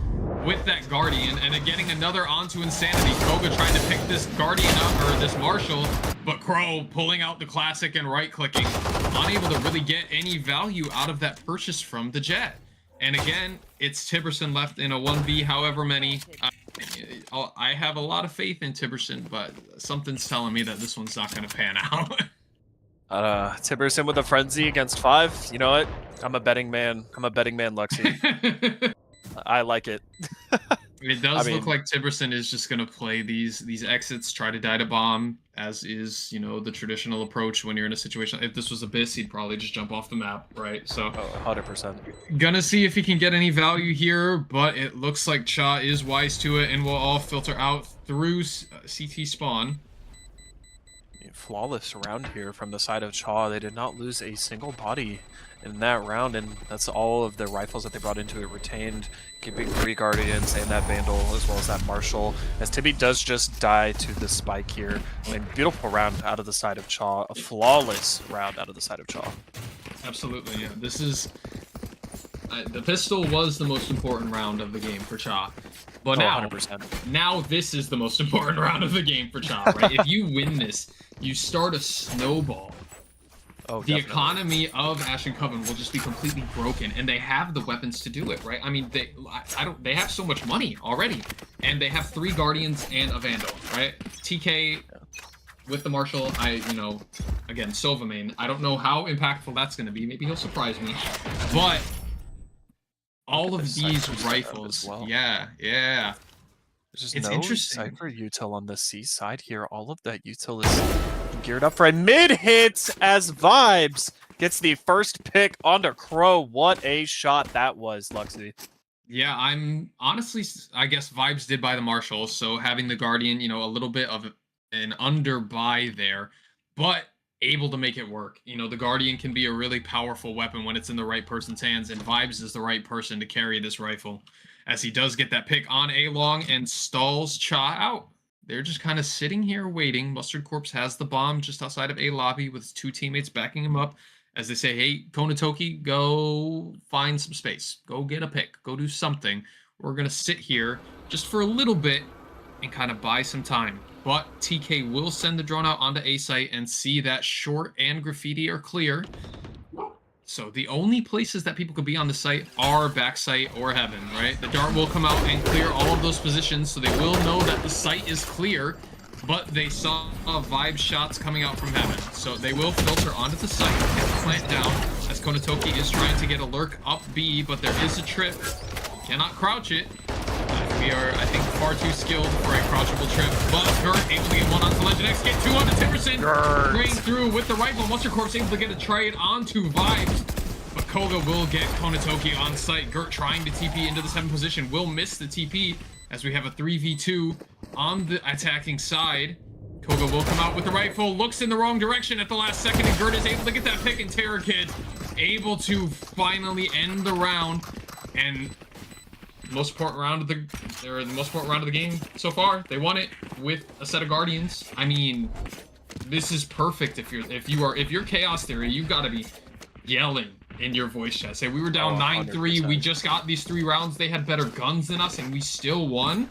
with that Guardian, and then getting another onto Insanity. Koga trying to pick this Guardian up, or this Marshall, but Crow pulling out the classic and right-clicking, unable to really get any value out of that purchase from the Jet. And again, it's Tiberson left in a 1v however many. I have a lot of faith in Tiberson, but something's telling me that this one's not going to pan out. Tiberson with a frenzy against 5. You know what? I'm a betting man. I'm a betting man, Luxy. I like it. It does look like Tiberson is just going to play these exits, try to die to bomb, as is, you know, the traditional approach when you're in a situation. If this was Abyss, he'd probably just jump off the map, right? So, 100%. Gonna see if he can get any value here, but it looks like Cha is wise to it and will all filter out through CT spawn. Flawless round here from the side of Cha. They did not lose a single body in that round, and that's all of the rifles that they brought into it retained, keeping 3 Guardians and that Vandal as well as that Marshal, as Tibby does just die to the spike here. I mean, beautiful round out of the side of Cha, a flawless round out of the side of Cha. Absolutely, yeah. This is the pistol was the most important round of the game for Cha, but now this is the most important round of the game for Cha, right? If you win this, you start a snowball. The definitely. Economy of Ash and Coven will just be completely broken, and they have the weapons to do it, right? I mean, they have so much money already, and they have 3 Guardians and a Vandal, right? TK with the Marshal, again, Sova main. I don't know how impactful that's going to be. Maybe he'll surprise me, but all of these rifles, yeah. There's It's no interesting. Cypher util on the C side here. All of that util is geared up for a mid-hit as Vibes gets the first pick onto Crow. What a shot that was, Luxy. Yeah, I'm honestly, I guess Vibes did buy the Marshall, so having the Guardian, a little bit of an under buy there, but able to make it work. The Guardian can be a really powerful weapon when it's in the right person's hands, and Vibes is the right person to carry this rifle, as he does get that pick on A long and stalls Cha out. They're just kind of sitting here waiting. Mustard Corpse has the bomb just outside of A lobby with his two teammates backing him up as they say, hey, Konatoki, go find some space. Go get a pick. Go do something. We're going to sit here just for a little bit and kind of buy some time. But TK will send the drone out onto A site and see that short and graffiti are clear. So the only places that people could be on the site are backside or heaven, right? The dart will come out and clear all of those positions, so they will know that the site is clear. But they saw Vibe shots coming out from heaven, so they will filter onto the site, get the plant down, as Konatoki is trying to get a lurk up B, but there is a trip. Cannot crouch it. We are, I think, far too skilled for a crouchable trip, but Gert able to get one onto Legend X, get two onto Timberson, going through with the rifle. Mustard Corpse able to get a trade onto Vibes, but Koga will get Konatoki on site. Gert trying to TP into the 7th position, will miss the TP, as we have a 3v2 on the attacking side. Koga will come out with the rifle, looks in the wrong direction at the last second, and Gert is able to get that pick, and Terror Kid able to finally end the round, and most important round of the game so far. They won it with a set of Guardians. I mean, this is perfect if you're Chaos Theory, you've got to be yelling in your voice chat. Say we were down 9-3. We just got these 3 rounds. They had better guns than us, and we still won.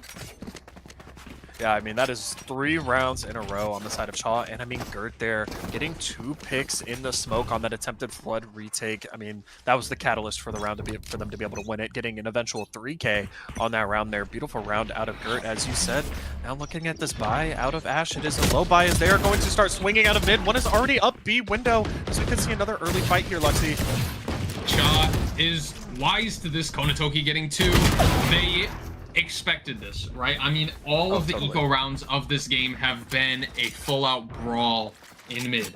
Yeah, I mean, that is 3 rounds in a row on the side of Chaw, and I mean, Gert there getting 2 picks in the smoke on that attempted flood retake. I mean, that was the catalyst for the round for them to be able to win it, getting an eventual 3K on that round there. Beautiful round out of Gert, as you said. Now looking at this buy out of Ash, it is a low buy as they are going to start swinging out of mid. One is already up B window, so we could see another early fight here, Luxy. Cha is wise to this. Konatoki getting 2. They expected this, right? I mean, all of the eco rounds of this game have been a full-out brawl in mid.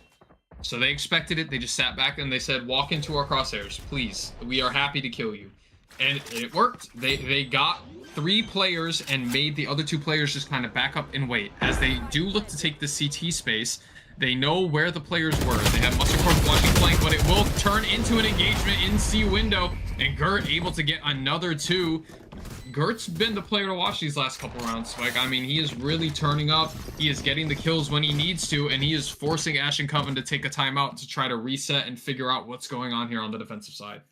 So they expected it. They just sat back and they said, walk into our crosshairs, please. We are happy to kill you. And it worked. They got 3 players and made the other 2 players just kind of back up and wait. As they do look to take the CT space, they know where the players were. They have Mustard Corpse watching flank, but it will turn into an engagement in C window. And Gert able to get another 2. Gert's been the player to watch these last couple rounds. Like, I mean, he is really turning up. He is getting the kills when he needs to, and he is forcing Ash and Coven to take a timeout to try to reset and figure out what's going on here on the defensive side.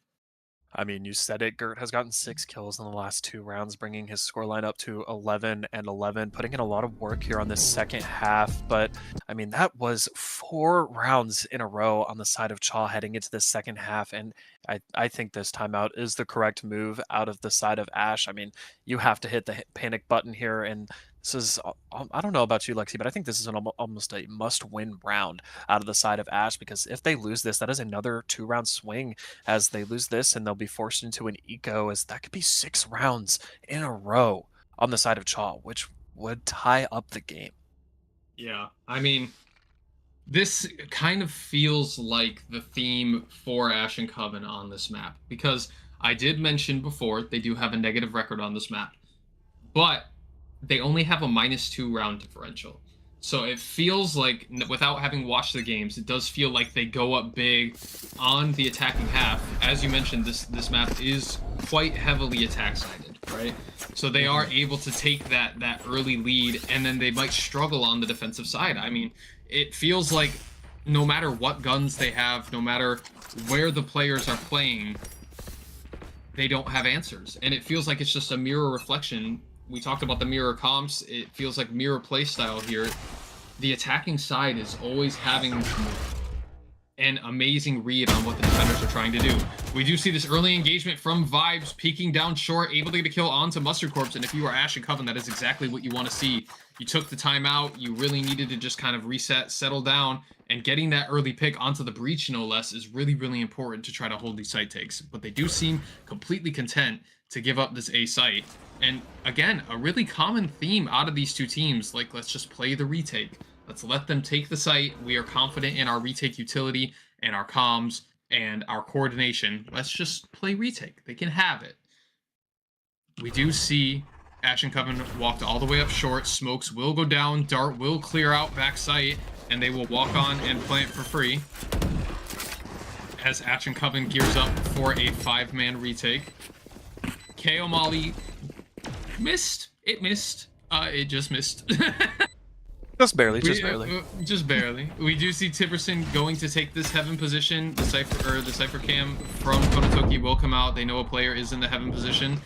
I mean, you said it. Gert has gotten 6 kills in the last 2 rounds, bringing his scoreline up to 11 and 11, putting in a lot of work here on this second half. But, I mean, that was 4 rounds in a row on the side of Chaw heading into the second half. And I think this timeout is the correct move out of the side of Ash. I mean, you have to hit the panic button here. And this is, I don't know about you, Lexi, but I think this is almost a must-win round out of the side of Ash, because if they lose this, that is another 2-round swing as they lose this, and they'll be forced into an eco, as that could be 6 rounds in a row on the side of Chaw, which would tie up the game. Yeah, I mean, this kind of feels like the theme for Ash and Coven on this map, because I did mention before they do have a negative record on this map, but they only have a -2 round differential. So it feels like, without having watched the games, it does feel like they go up big on the attacking half. As you mentioned, this map is quite heavily attack-sided, right? So they are able to take that early lead, and then they might struggle on the defensive side. I mean, it feels like no matter what guns they have, no matter where the players are playing, they don't have answers. And it feels like it's just a mirror reflection. We talked about the mirror comps. It feels like mirror playstyle here. The attacking side is always having an amazing read on what the defenders are trying to do. We do see this early engagement from Vibes, peeking down short, able to get a kill onto Mustard Corpse, and if you are Ash and Coven, that is exactly what you want to see. You took the time out, you really needed to just kind of reset, settle down, and getting that early pick onto the breach, no less, is really, really important to try to hold these site takes. But they do seem completely content to give up this A site. And again, a really common theme out of these two teams, like, let's just play the retake. Let's let them take the site. We are confident in our retake utility and our comms and our coordination. Let's just play retake. They can have it. We do see Ashen Coven walked all the way up short. Smokes will go down. Dart will clear out back site, and they will walk on and plant for free. As Ashen Coven gears up for a 5-man retake. KO Molly missed. It missed. It just missed. Just barely, just barely. Just barely. We do see Tiberson going to take this heaven position. The Cypher cam from Konotoki will come out. They know a player is in the heaven position.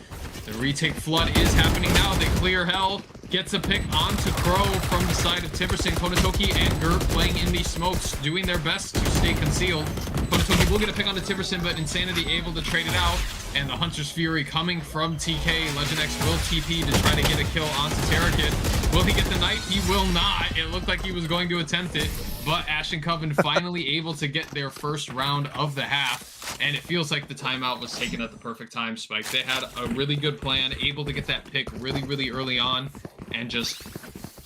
The retake flood is happening now. They clear hell. Gets a pick onto Crow from the side of Tiberson. Konotoki and Gert playing in the smokes, doing their best to stay concealed. Konotoki will get a pick onto Tiberson, but Insanity able to trade it out. And the Hunter's Fury coming from TK. Legend X will TP to try to get a kill onto Terrakid. Will he get the knife? He will not. It looked like he was going to attempt it, but Ashen Coven finally able to get their first round of the half. And it feels like the timeout was taken at the perfect time, Spike. They had a really good plan, able to get that pick really, really early on and just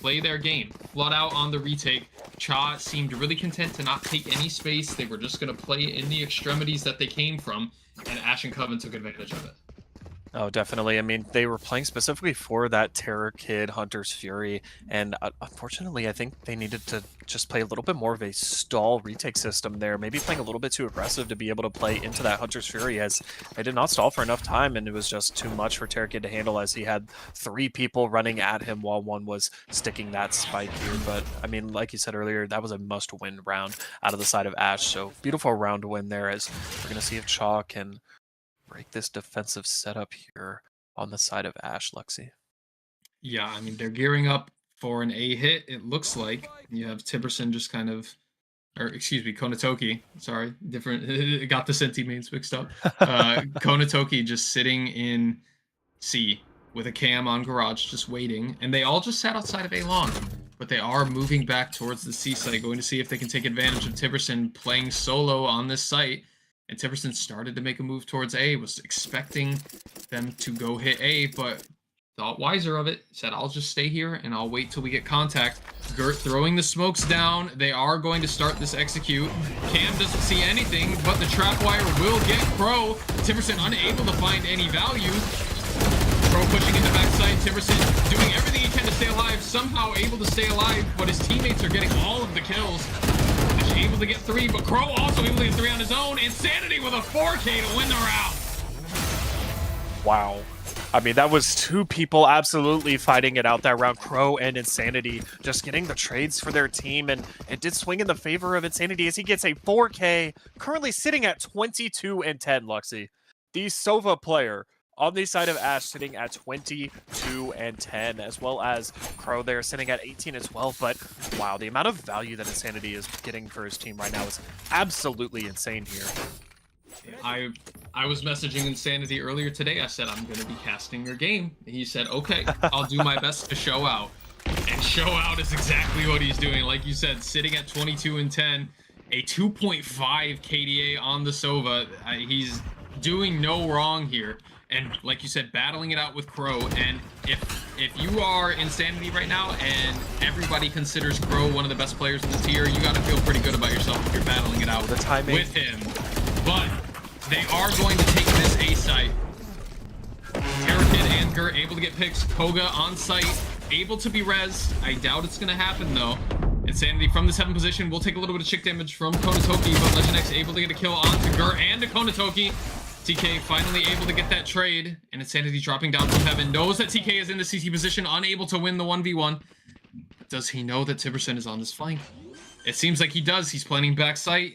play their game. Flood out on the retake. Cha seemed really content to not take any space. They were just going to play in the extremities that they came from, and Ashen Coven took advantage of it. Oh, definitely. I mean, they were playing specifically for that Terrakid Hunter's Fury, and unfortunately, I think they needed to just play a little bit more of a stall retake system there, maybe playing a little bit too aggressive to be able to play into that Hunter's Fury, as they did not stall for enough time, and it was just too much for Terrakid to handle, as he had 3 people running at him while one was sticking that spike here. But, I mean, like you said earlier, that was a must-win round out of the side of Ash, so beautiful round to win there, as we're going to see if Cha can break this defensive setup here on the side of Ash, Lexi. Yeah, I mean, they're gearing up for an A hit, it looks like. You have Tiberson just kind of, or excuse me, Konotoki, sorry, different, got the Senti mains mixed up. Konotoki just sitting in C with a cam on garage, just waiting, and they all just sat outside of A long, but they are moving back towards the C site, going to see if they can take advantage of Tiberson playing solo on this site. And Tiberson started to make a move towards A, was expecting them to go hit A, but thought wiser of it, said, I'll just stay here and I'll wait till we get contact. Gert throwing the smokes down. They are going to start this execute. Cam doesn't see anything, but the trap wire will get Crow. Tiberson unable to find any value. Crow pushing into backside. Tiberson doing everything he can to stay alive, somehow able to stay alive, but his teammates are getting all of the kills. Able to get 3, but Crow also able to get 3 on his own. Insanity with a 4K to win the round. Wow. I mean, that was 2 people absolutely fighting it out that round. Crow and Insanity just getting the trades for their team, and it did swing in the favor of Insanity as he gets a 4K, currently sitting at 22 and 10, Luxy. The Sova player on the side of Ash sitting at 22 and 10, as well as Crow there sitting at 18 and 12. But wow, the amount of value that Insanity is getting for his team right now is absolutely insane here. I was messaging Insanity earlier today. I said, I'm going to be casting your game. He said, okay, I'll do my best to show out. And show out is exactly what he's doing. Like you said, sitting at 22 and 10, a 2.5 KDA on the Sova. He's doing no wrong here. And like you said, battling it out with Crow. And if you are Insanity right now and everybody considers Crow one of the best players in the tier, you got to feel pretty good about yourself if you're battling it out the timing with him. But they are going to take this A site. Terrakid and Gert able to get picks. Koga on site, able to be rezzed. I doubt it's going to happen though. Insanity from the 7 position will take a little bit of chick damage from Konotoki, but Legend X able to get a kill onto Gert and to Konotoki. TK finally able to get that trade, and Insanity dropping down from heaven. Knows that TK is in the CT position, unable to win the 1v1. Does he know that Tiberson is on this flank? It seems like he does. He's planning back site.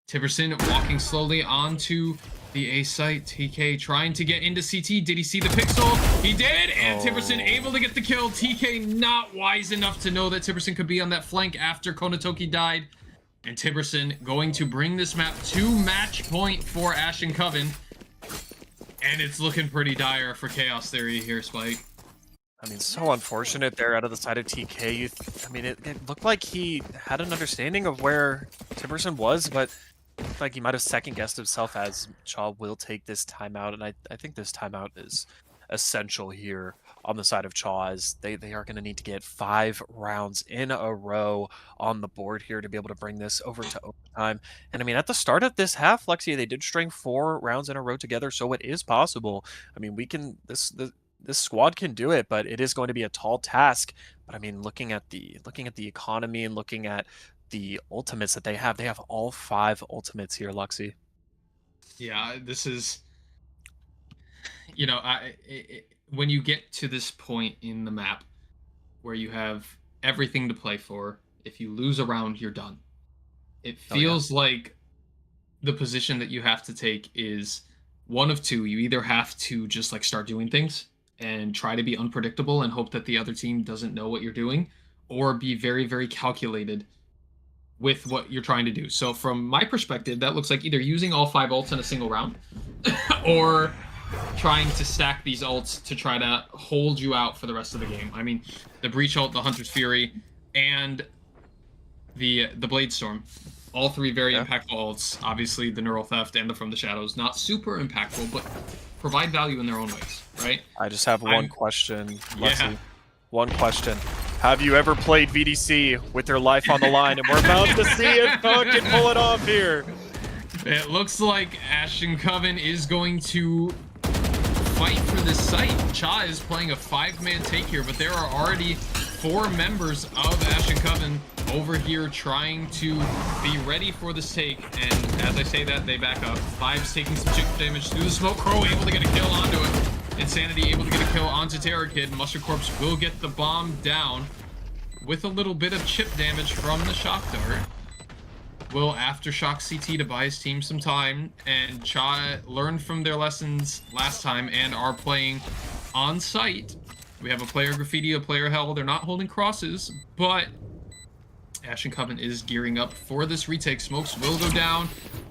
Tiberson walking slowly onto the A site. TK trying to get into CT. Did he see the pixel? He did, and Tiberson able to get the kill. TK not wise enough to know that Tiberson could be on that flank after Konotoki died. And Tiberson going to bring this map to match point for Ashen Coven. And it's looking pretty dire for Chaos Theory here, Spike. I mean, so unfortunate there out of the side of TK. I mean, it looked like he had an understanding of where Tiberson was, but it looked like he might have second-guessed himself, as Cha will take this timeout. And I think this timeout is essential here on the side of Chaw, as they are going to need to get 5 rounds in a row on the board here to be able to bring this over to overtime. And I mean, at the start of this half, Lexi, they did string 4 rounds in a row together, so it is possible. I mean, we can this squad can do it, but it is going to be a tall task. But I mean, looking at the economy and looking at the ultimates that they have all 5 ultimates here, Lexi. Yeah, this is, you know, when you get to this point in the map where you have everything to play for, if you lose a round, you're done. It feels like the position that you have to take is one of two. You either have to just like start doing things and try to be unpredictable and hope that the other team doesn't know what you're doing, or be very, very calculated with what you're trying to do. So from my perspective, that looks like either using all 5 ults in a single round or trying to stack these ults to try to hold you out for the rest of the game. I mean, the Breach ult, the Hunter's Fury, and the Blade Storm. All 3 very impactful ults. Obviously, the Neural Theft and the From the Shadows, not super impactful, but provide value in their own ways, right? I just have one question, Leslie. One question. Have you ever played VDC with your life on the line? And we're about to see if Cook can pull it off here. It looks like Ashen Coven is going to fight for this site. Cha is playing a 5-man take here, but there are already 4 members of Ashen Coven over here trying to be ready for this take. And as I say that, they back up. Vibes taking some chip damage through the smoke. Crow able to get a kill onto it. Insanity able to get a kill onto Terror Kid. Mustard Corpse will get the bomb down with a little bit of chip damage from the Shock Dart. Will Aftershock CT to buy his team some time, and Cha learned from their lessons last time and are playing on site. We have a player graffiti, a player hell. They're not holding crosses, but Ashen Coven is gearing up for this retake. Smokes will go down.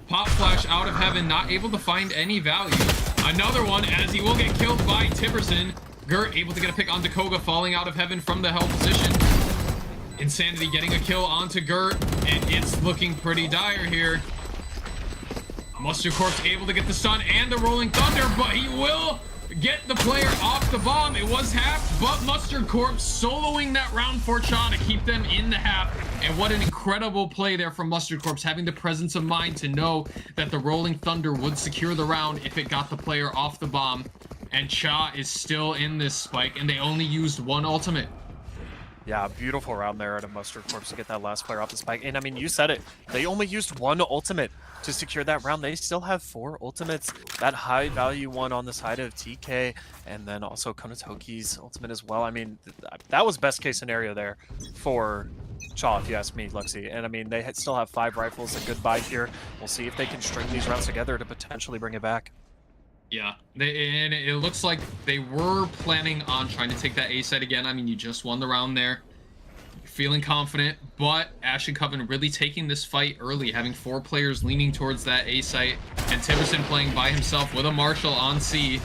Pop Flash out of heaven, not able to find any value. Another one as he will get killed by Tipperson. Gert able to get a pick onto Koga, falling out of heaven from the hell position. Insanity getting a kill onto Gert, and it's looking pretty dire here. Mustard Corpse able to get the stun and the Rolling Thunder, but he will get the player off the bomb. It was half, but Mustard Corpse soloing that round for Cha to keep them in the half. And what an incredible play there from Mustard Corpse, having the presence of mind to know that the Rolling Thunder would secure the round if it got the player off the bomb. And Cha is still in this spike, and they only used 1 ultimate. Yeah, beautiful round there out of Mustard Corpse to get that last player off the spike. And I mean, you said it. They only used 1 ultimate to secure that round. They still have 4 ultimates. That high value one on the side of TK, and then also Konotoki's ultimate as well. I mean, that was best case scenario there for Cha, if you ask me, Lexi. And I mean, they still have 5 rifles, a good buy here. We'll see if they can string these rounds together to potentially bring it back. Yeah, and it looks like they were planning on trying to take that A site again. I mean, you just won the round there. You're feeling confident, but Ashen Coven really taking this fight early, having 4 players leaning towards that A site, and Tiverson playing by himself with a Marshall on C.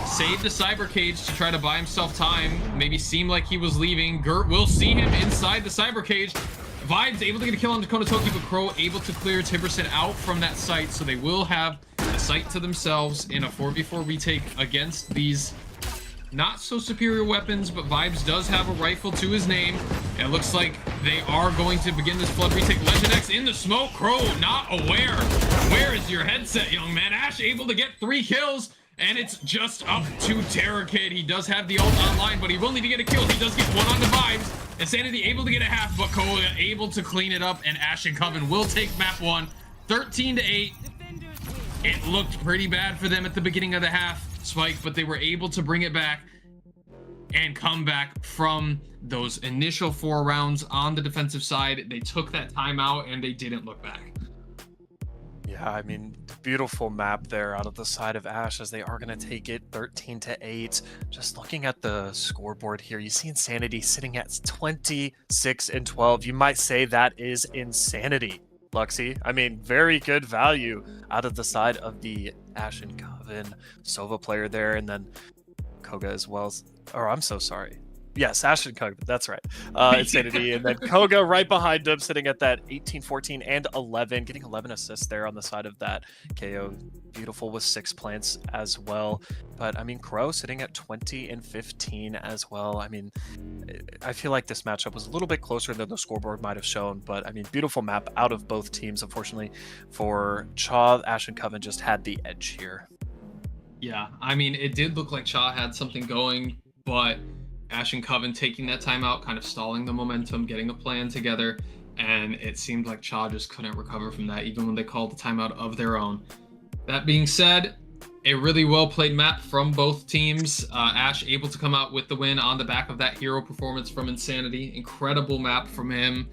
Saved the Cyber Cage to try to buy himself time, maybe seem like he was leaving. Gert will see him inside the Cyber Cage. Vibes able to get a kill on Konotoki, but Crow able to clear Tiverson out from that site, so they will have the site to themselves in a 4v4 retake against these not so superior weapons, but Vibes does have a rifle to his name. And it looks like they are going to begin this flood retake. Legend X in the smoke. Crow not aware. Where is your headset, young man? Ash able to get 3 kills. And it's just up to Terror Kid. He does have the ult online, but he will need to get a kill. He does get 1 on the Vibes. Insanity able to get a half, but Koga able to clean it up, and Ashen Coven will take map 1, 13-8. It looked pretty bad for them at the beginning of the half, Spike, but they were able to bring it back and come back from those initial 4 rounds on the defensive side. They took that timeout, and they didn't look back. Yeah, I mean, beautiful map there out of the side of Ash as they are going to take it 13-8. Just looking at the scoreboard here, you see Insanity sitting at 26-12. You might say that is insanity, Luxy. I mean, very good value out of the side of the Ashen Coven Sova player there, and then Koga as well. Or I'm so sorry. Yes, Ashton Koga, that's right. Insanity, and then Koga right behind him, sitting at that 18, 14, and 11, getting 11 assists there on the side of that. KO, beautiful with 6 plants as well. But I mean, Crow sitting at 20 and 15 as well. I mean, I feel like this matchup was a little bit closer than the scoreboard might have shown, but I mean, beautiful map out of both teams. Unfortunately for Chaw, Ashton Coven just had the edge here. Yeah, I mean, it did look like Chaw had something going, but Ashen Coven taking that timeout, kind of stalling the momentum, getting a plan together, and it seemed like Chaw just couldn't recover from that, even when they called the timeout of their own. That being said, a really well-played map from both teams. Ash able to come out with the win on the back of that hero performance from Insanity. Incredible map from him.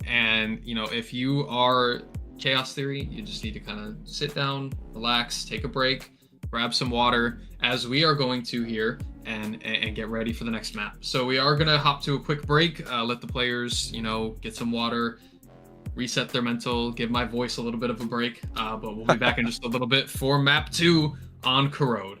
And, you know, if you are Chaos Theory, you just need to kind of sit down, relax, take a break, grab some water, as we are going to here, and get ready for the next map. So we are going to hop to a quick break, let the players, you know, get some water, reset their mental, give my voice a little bit of a break, but we'll be back in just a little bit for map 2 on Corrode.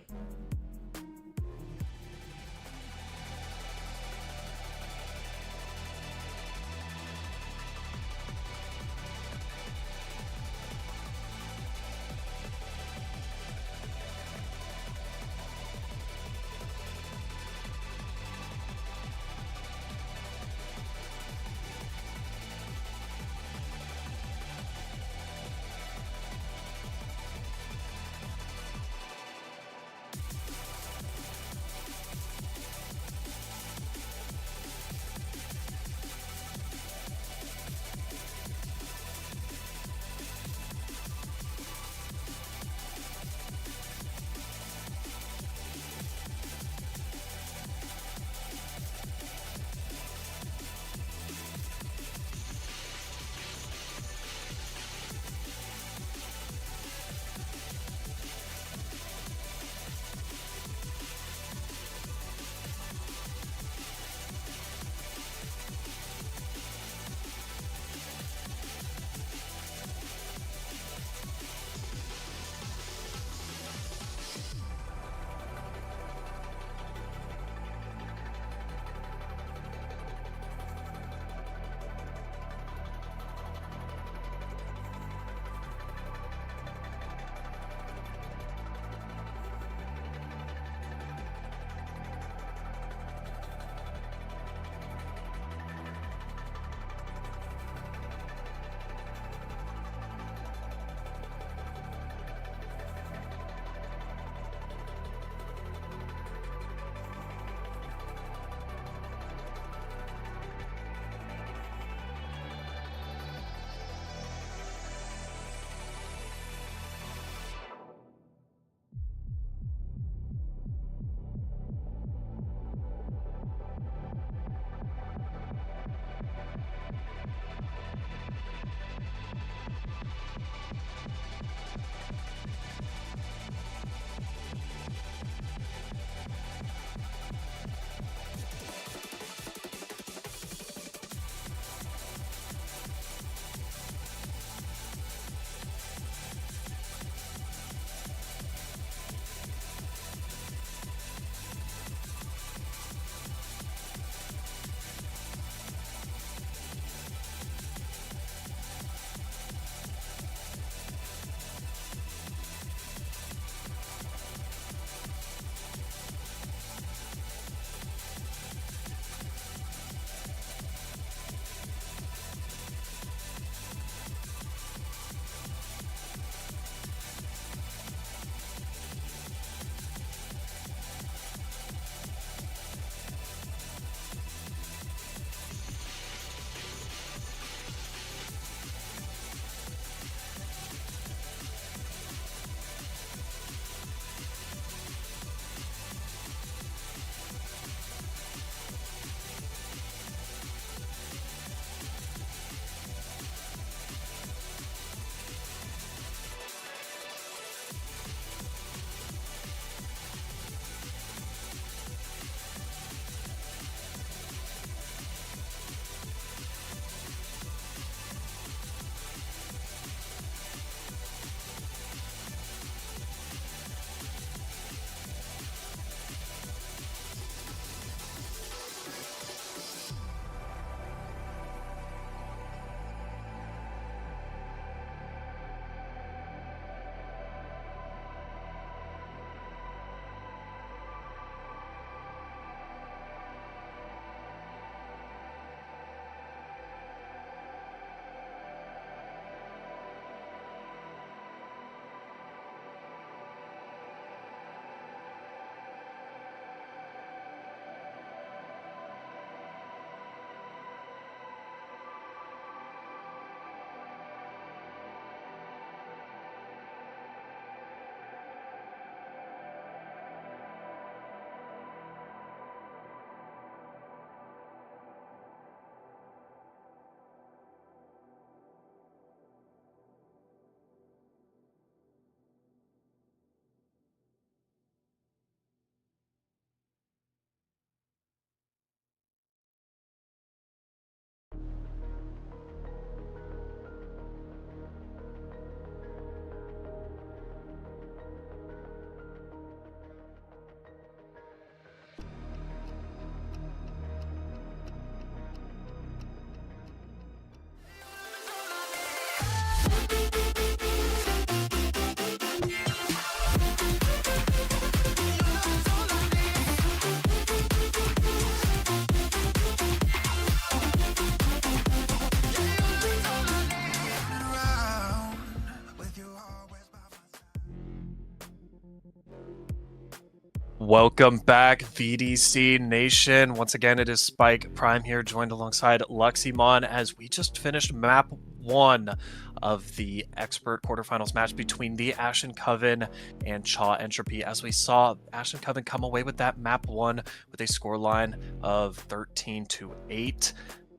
Welcome back, VDC Nation. Once again, it is Spike Prime here, joined alongside Luxymon as we just finished map 1 of the expert quarterfinals match between the Ashen Coven and Chaw Entropy. As we saw Ashen Coven come away with that map 1 with a scoreline of 13-8.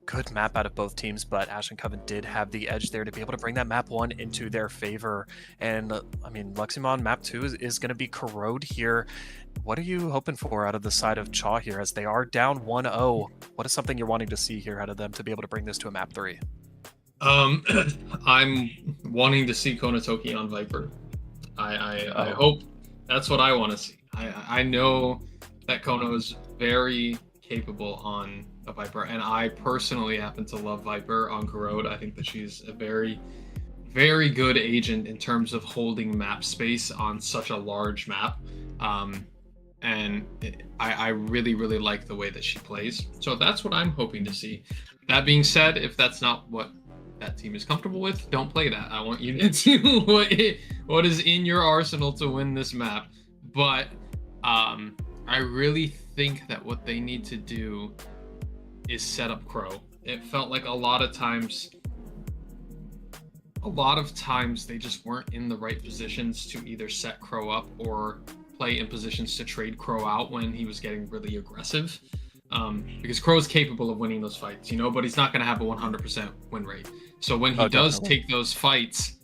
Good map out of both teams, but Ashen Coven did have the edge there to be able to bring that map 1 into their favor. And I mean, Luxymon map 2 is going to be Corrode here. What are you hoping for out of the side of Chaw here as they are down 1-0? What is something you're wanting to see here out of them to be able to bring this to a map 3? I'm wanting to see Konatoki on Viper. I hope that's what I want to see. I know that Kono is very capable on a Viper, and I personally happen to love Viper on Corrode. I think that she's a very, very good agent in terms of holding map space on such a large map. I really, really like the way that she plays. So that's what I'm hoping to see. That being said, if that's not what that team is comfortable with, don't play that. I want you to do what is in your arsenal to win this map. But I really think that what they need to do is set up Crow. It felt like a lot of times they just weren't in the right positions to either set Crow up or play in positions to trade Crow out when he was getting really aggressive. Because Crow's capable of winning those fights, but he's not going to have a 100% win rate. So when he does take those fights,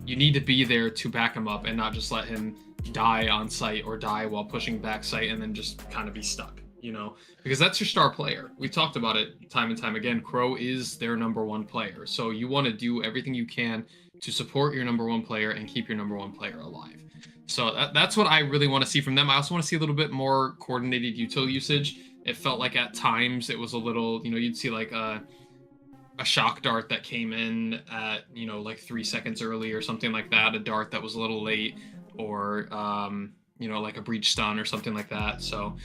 you need to be there to back him up and not just let him die on site or die while pushing back site and then just kind of be stuck, because that's your star player. We talked about it time and time again. Crow is their #1 player. So you want to do everything you can to support your #1 player and keep your #1 player alive. So that's what I really want to see from them. I also want to see a little bit more coordinated util usage. It felt like at times it was a little, you'd see like a shock dart that came in at, like 3 seconds early or something like that. A dart that was a little late, or, like a breach stun or something like that. So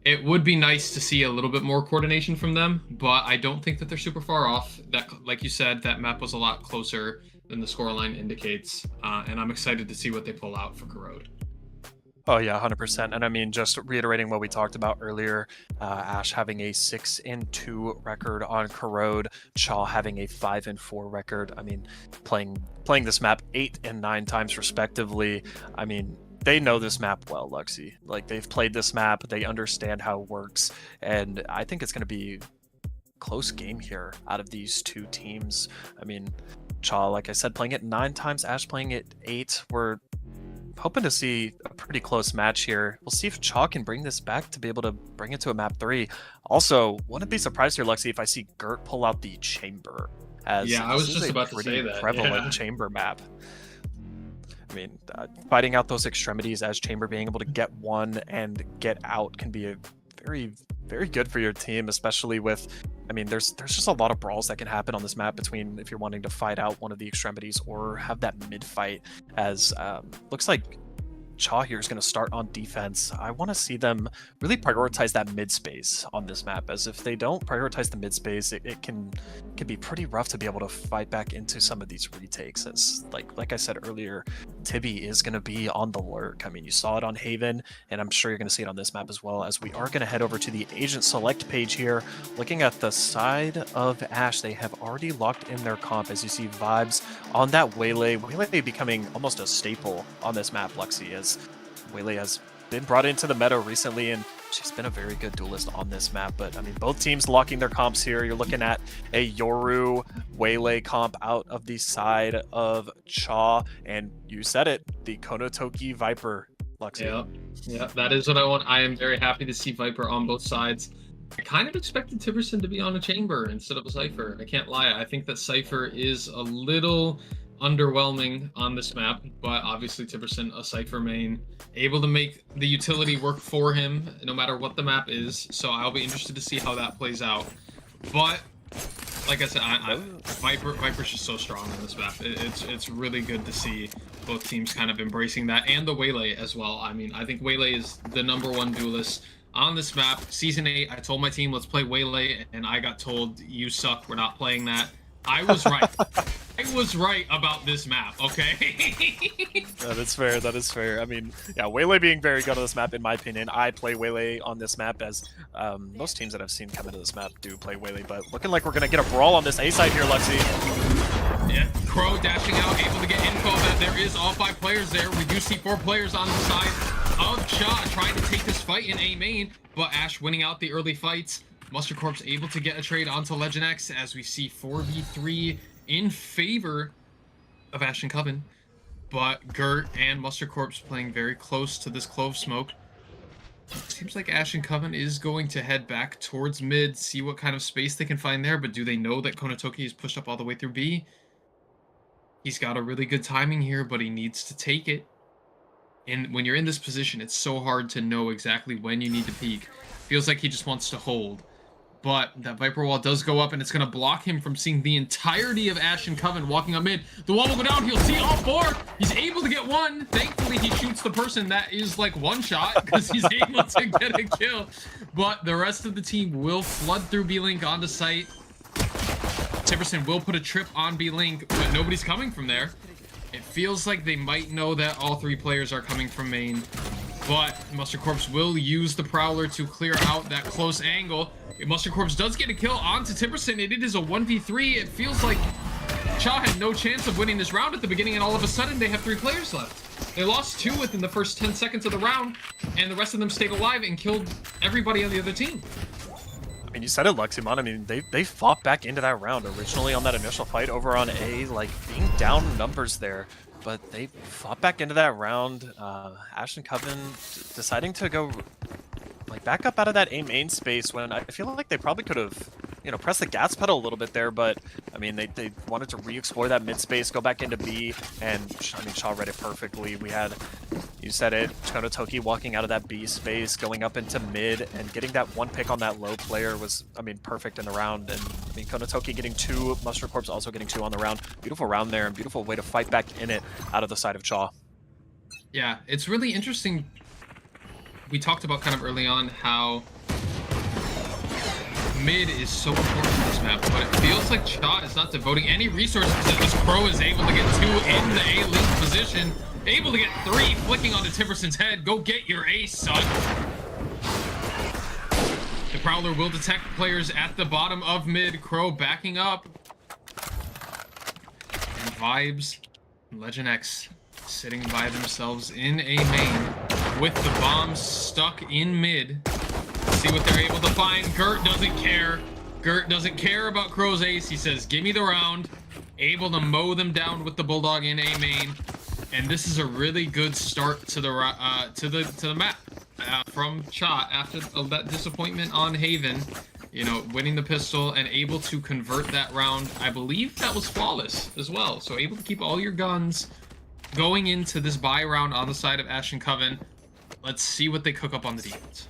it would be nice to see a little bit more coordination from them, but I don't think that they're super far off. That, like you said, that map was a lot closer than the scoreline indicates, and I'm excited to see what they pull out for Corrode. Oh yeah, 100%. And I mean, just reiterating what we talked about earlier, Ash having a 6-2 record on Corrode, Chaw having a 5-4 record. I mean, playing this map 8 and 9 times respectively. I mean, they know this map well, Luxy. Like, they've played this map, they understand how it works, and I think it's going to be close game here out of these two teams. I mean, Chaw, like I said, playing it 9 times, Ash playing it 8. We're hoping to see a pretty close match here. We'll see if Chaw can bring this back to be able to bring it to a map 3. Also, wouldn't be surprised here, Luxy, if I see Gert pull out the chamber. As I was just about to say that. Prevalent chamber map. I mean, fighting out those extremities as chamber, being able to get one and get out can be a very, very good for your team, especially with, I mean, there's just a lot of brawls that can happen on this map between if you're wanting to fight out one of the extremities or have that mid fight, as looks like Chaw here is going to start on defense. I want to see them really prioritize that mid space on this map, as if they don't prioritize the mid space, it can be pretty rough to be able to fight back into some of these retakes. As like I said earlier, Tibby is going to be on the lurk. I mean, you saw it on Haven, and I'm sure you're going to see it on this map as well, as we are going to head over to the agent select page here. Looking at the side of Ash, they have already locked in their comp, as you see Vibes on that Waylay becoming almost a staple on this map, Luxy, as Waylay has been brought into the meta recently, and she's been a very good duelist on this map. But I mean, both teams locking their comps here. You're looking at a Yoru Waylay comp out of the side of Chaw, and you said it, the Konatoki Viper, Luxy. Yeah, that is what I want. I am very happy to see Viper on both sides. I kind of expected Tiberson to be on a chamber instead of a Cypher. I can't lie. I think that Cypher is a little underwhelming on this map, but obviously Tiberson, a Cypher main, able to make the utility work for him no matter what the map is. So I'll be interested to see how that plays out. But like I said, Viper's just so strong on this map. It's really good to see both teams kind of embracing that, and the Waylay as well. I mean, I think Waylay is the #1 duelist on this map. Season 8, I told my team, let's play Waylay, and I got told, you suck, we're not playing that. I was right. I was right about this map, okay? That is fair. That is fair. I mean, yeah, Waylay being very good on this map, in my opinion. I play Waylay on this map as most teams that I've seen come into this map do play Waylay, but looking like we're going to get a brawl on this A side here, Lexi. Yeah, Crow dashing out, able to get info that there is all 5 players there. We do see 4 players on the side of Cha trying to take this fight in A main, but Ash winning out the early fights. Mustard Corp's able to get a trade onto Legend X as we see 4v3 in favor of Ash and Coven. But Gert and Mustard Corp's playing very close to this Clove Smoke. Seems like Ash and Coven is going to head back towards mid, see what kind of space they can find there, but do they know that Konatoki is pushed up all the way through B? He's got a really good timing here, but he needs to take it. And when you're in this position, it's so hard to know exactly when you need to peek. Feels like he just wants to hold. But that Viper wall does go up, and it's going to block him from seeing the entirety of Ash and Coven walking up mid. The wall will go down. He'll see all 4. He's able to get 1. Thankfully, he shoots the person that is like 1 shot because he's able to get a kill. But the rest of the team will flood through B-Link onto site. Tiverson will put a trip on B-Link, but nobody's coming from there. It feels like they might know that all 3 players are coming from main. But Mustard Corpse will use the Prowler to clear out that close angle. Mustard Corpse does get a kill onto Tiverson, and it is a 1v3. It feels like Cha had no chance of winning this round at the beginning, and all of a sudden they have 3 players left. They lost 2 within the first 10 seconds of the round, and the rest of them stayed alive and killed everybody on the other team. I mean, you said it, Leximon. I mean, they fought back into that round originally on that initial fight over on A, like being down numbers there. But they fought back into that round. Ash and Coven deciding to go like back up out of that A main space when I feel like they probably could have, you know, pressed the gas pedal a little bit there. But I mean, they wanted to re-explore that mid space, go back into B, and I mean, Shaw read it perfectly. We had, you said it, Konatoki walking out of that B space, going up into mid, and getting that 1 pick on that low player was, I mean, perfect in the round. And I mean, Konatoki getting 2, Mustard Corpse also getting 2 on the round. Beautiful round there, and beautiful way to fight back in it out of the side of Shaw. Yeah, it's really interesting. We talked about kind of early on how mid is so important to this map, but it feels like Cha is not devoting any resources to this. Crow is able to get 2 in the A-link position, able to get 3, flicking onto Tiverson's head. Go get your ace, son. The Prowler will detect players at the bottom of mid. Crow backing up. And Vibes, Legend X sitting by themselves in A main with the bombs stuck in mid. See what they're able to find. Gert doesn't care. Gert doesn't care about Crow's ace. He says, give me the round. Able to mow them down with the Bulldog in A main. And this is a really good start to the map from Cha after that disappointment on Haven. You know, winning the pistol and able to convert that round. I believe that was flawless as well. So able to keep all your guns going into this buy round on the side of Ash and Coven. Let's see what they cook up on the defense.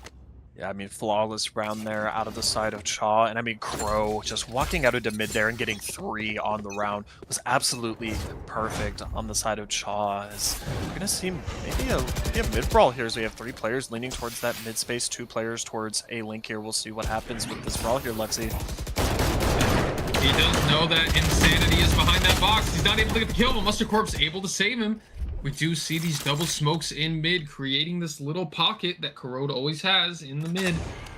Yeah, I mean, flawless round there out of the side of Cha. And I mean, Crow just walking out into mid there and getting 3 on the round was absolutely perfect on the side of Cha. As we're going to see maybe a mid-brawl here as we have 3 players leaning towards that mid space, 2 players towards A-Link here. We'll see what happens with this brawl here, Lexi. He does know that Insanity is behind that box. He's not able to get the kill, but Mustard Corp's able to save him. We do see these double smokes in mid, creating this little pocket that Corrode always has in the mid,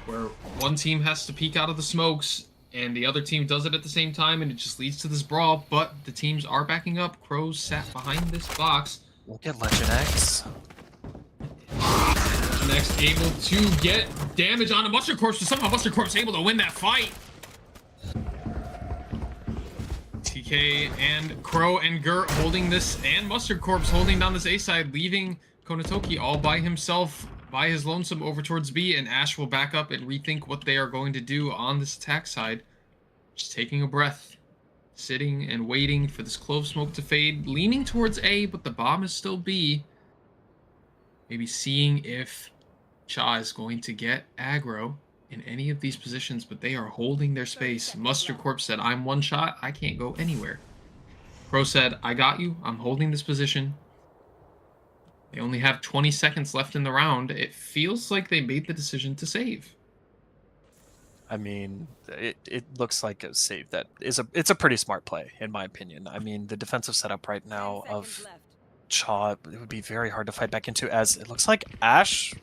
where one team has to peek out of the smokes, and the other team does it at the same time, and it just leads to this brawl. But the teams are backing up. Crows sat behind this box. Look at Legend X. Legend X able to get damage on a Mustard Corpse, but somehow Mustard Corpse able to win that fight. TK and Crow and Gert holding this, and Mustard Corpse holding down this A side, leaving Konatoki all by himself, by his lonesome over towards B, and Ash will back up and rethink what they are going to do on this attack side. Just taking a breath, sitting and waiting for this Clove Smoke to fade, leaning towards A, but the bomb is still B. Maybe seeing if Cha is going to get aggro in any of these positions, but they are holding their space. Mustard Corpse said, I'm 1 shot, I can't go anywhere. Crow said, I got you, I'm holding this position. They only have 20 seconds left in the round. It feels like they made the decision to save. I mean, it looks like a save that it's a pretty smart play in my opinion. I mean, the defensive setup right now of Chaw, it would be very hard to fight back into, as it looks like Ash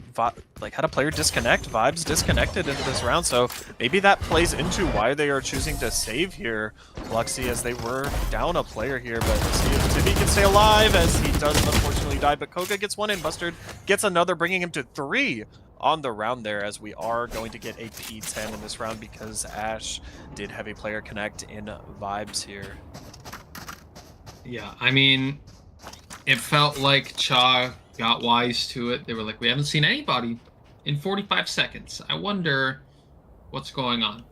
like had a player disconnect, Vibes disconnected into this round, so maybe that plays into why they are choosing to save here, Luxy, as they were down a player here, but let's see if Timmy can stay alive, as he does unfortunately die, but Koga gets one in, Mustard gets another, bringing him to 3 on the round there, as we are going to get a P10 in this round because Ash did have a player connect in Vibes here. Yeah, I mean, it felt like Cha got wise to it. They were like, we haven't seen anybody in 45 seconds. I wonder what's going on.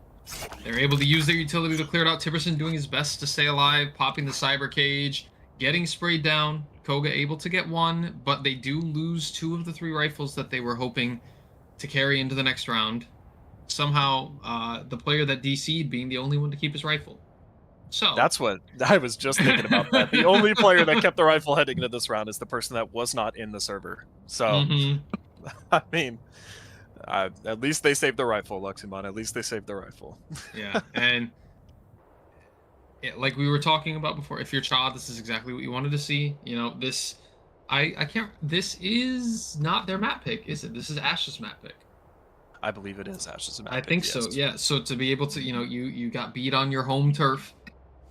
They're able to use their utility to clear it out. Tiberson doing his best to stay alive, popping the cyber cage, getting sprayed down. Koga able to get one, but they do lose 2 of the 3 rifles that they were hoping to carry into the next round. Somehow, the player that DC'd being the only one to keep his rifle. So that's what I was just thinking about. That the only player that kept the rifle heading into this round is the person that was not in the server. So, I mean, at least they saved the rifle, Luximon. At least they saved the rifle. Yeah, and like we were talking about before, if you're Cha, this is exactly what you wanted to see. You know, this, I can't. This is not their map pick, is it? This is Ash's map pick. I believe it is Ash's map I pick, think yes. so. Yeah. So to be able to, you know, you got beat on your home turf.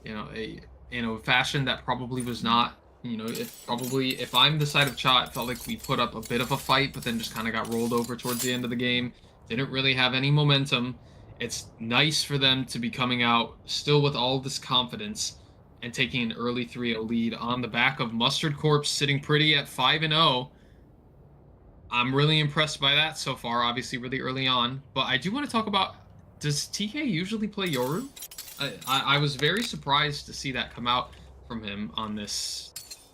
You know, a fashion that probably was not, you know, if I'm the side of Cha, it felt like we put up a bit of a fight, but then just kind of got rolled over towards the end of the game. Didn't really have any momentum. It's nice for them to be coming out still with all this confidence and taking an early 3-0 lead on the back of Mustard Corp sitting pretty at 5-0. I'm really impressed by that so far, obviously really early on. But I do want to talk about, does TK usually play Yoru? I was very surprised to see that come out from him on this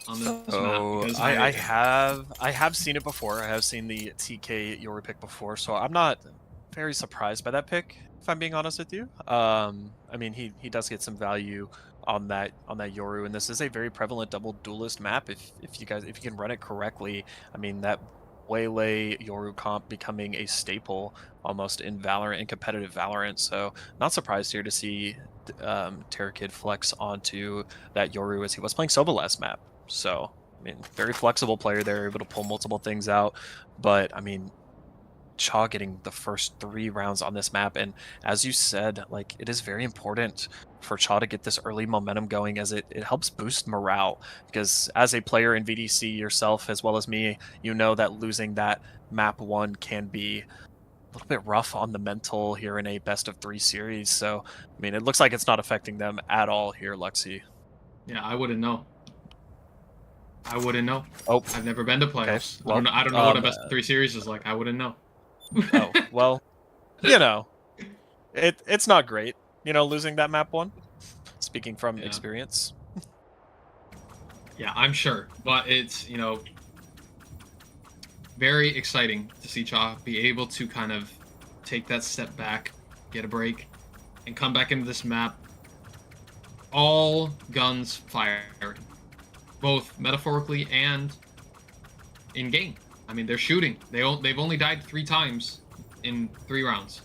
map. Because I have seen it before. I have seen the TK Yoru pick before, so I'm not very surprised by that pick, if I'm being honest with you. I mean, he does get some value on that Yoru, and this is a very prevalent double duelist map. If you can run it correctly, I mean, that Waylay Yoru comp becoming a staple almost in Valorant, in competitive Valorant. So not surprised here to see Terrakid flex onto that Yoru, as he was playing Sova last map. So I mean, very flexible player there, able to pull multiple things out. But I mean, Cha getting the first 3 rounds on this map, and as you said, like, it is very important for Cha to get this early momentum going, as it helps boost morale, because as a player in VDC yourself as well as me, you know that losing that map 1 can be a little bit rough on the mental here in a best of 3 series. So I mean, it looks like it's not affecting them at all here, Luxy. Yeah, I wouldn't know. Oh, I've never been to playoffs. Okay. Well, I don't know what a best of 3 series is like. I wouldn't know. Oh, well, you know, it's not great, you know, losing that map 1, speaking from experience. Yeah, I'm sure, but it's, you know, very exciting to see Cha be able to kind of take that step back, get a break, and come back into this map. All guns firing, both metaphorically and in game. I mean, they're shooting. They've only died 3 times in 3 rounds,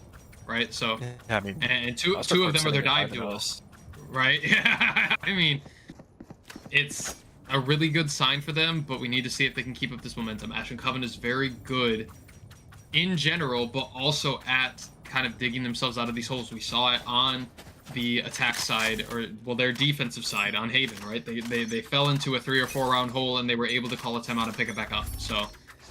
right? So, I mean, and two of them are their dive duels, right? Yeah, I mean, it's a really good sign for them, but we need to see if they can keep up this momentum. Ash and Coven is very good in general, but also at kind of digging themselves out of these holes. We saw it on the attack side, or well, their defensive side on Haven, right? They fell into a 3 or 4 round hole, and they were able to call a timeout and pick it back up. So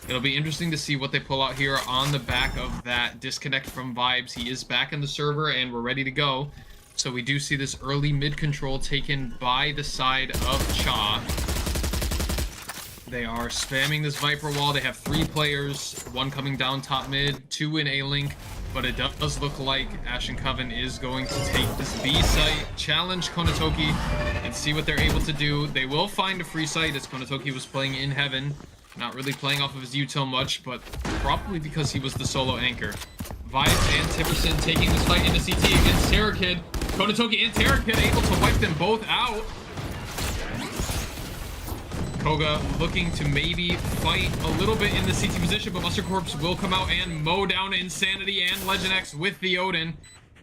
it'll be interesting to see what they pull out here on the back of that disconnect from Vibes. He is back in the server, and we're ready to go. So we do see this early mid control taken by the side of Cha. They are spamming this Viper wall. They have 3 players, 1 coming down top mid, 2 in A-Link, but it does look like Ash and Coven is going to take this B site, challenge Konatoki, and see what they're able to do. They will find a free site, as Konatoki was playing in Heaven, not really playing off of his util much, but probably because he was the solo anchor. Vibes and Tiberson taking this fight into CT against Terrakid. Konatoki and Terrakid able to wipe them both out. Koga looking to maybe fight a little bit in the CT position, but Mustard Corps will come out and mow down Insanity and Legend X with the Odin.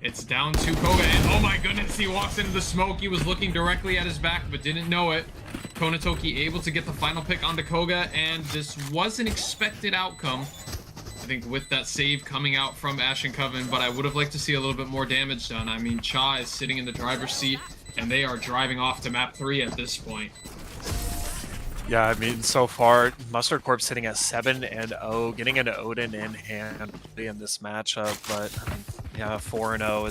It's down to Koga, and oh my goodness, he walks into the smoke. He was looking directly at his back, but didn't know it. Konatoki able to get the final pick onto Koga, and this was an expected outcome. I think with that save coming out from Ashen Coven, but I would have liked to see a little bit more damage done. I mean, Cha is sitting in the driver's seat, and they are driving off to map 3 at this point. Yeah, I mean, so far, Mustard Corp sitting at 7-0, getting an Odin in hand in this matchup, but yeah, 4-0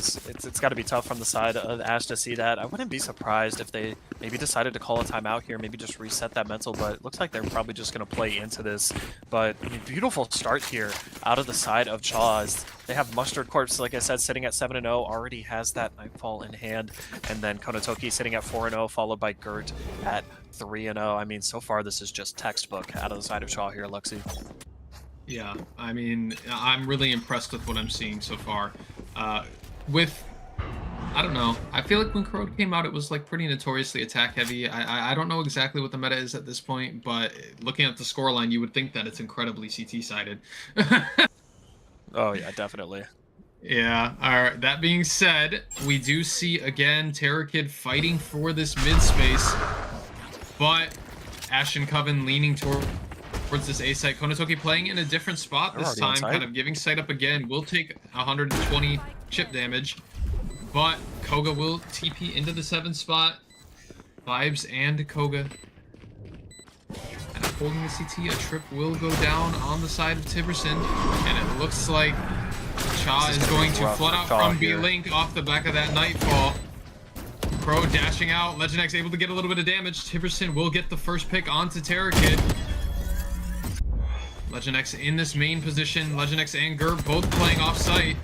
it's got to be tough from the side of Ash to see that. I wouldn't be surprised if they maybe decided to call a timeout here, maybe just reset that mental, but it looks like they're probably just going to play into this. But I mean, beautiful start here out of the side of Chaws. They have Mustard Corpse, like I said, sitting at 7-0, already has that Nightfall in hand, and then Konatoki sitting at 4-0, followed by Gert at 3-0. I mean, so far this is just textbook out of the side of Chaw here, Luxy. Yeah, I mean, I'm really impressed with what I'm seeing so far. I don't know, I feel like when Corrode came out, it was like pretty notoriously attack heavy. I don't know exactly what the meta is at this point, but looking at the scoreline, you would think that it's incredibly CT-sided. Oh yeah, definitely. Yeah, alright, that being said, we do see, again, Terror Kid fighting for this mid space, but Ashen Coven leaning towards this A site. Konatoki playing in a different spot this time, kind of giving sight up again. Will take 120 chip damage, but Koga will TP into the 7 spot. Vibes and Koga. And holding the CT, a trip will go down on the side of Tiberson, and it looks like Cha is going to flood out from B-Link off the back of that Nightfall. Crow dashing out, Legend X able to get a little bit of damage. Tiberson will get the first pick onto Terror Kid. Legend X in this main position. Legend X and Gert both playing off-site.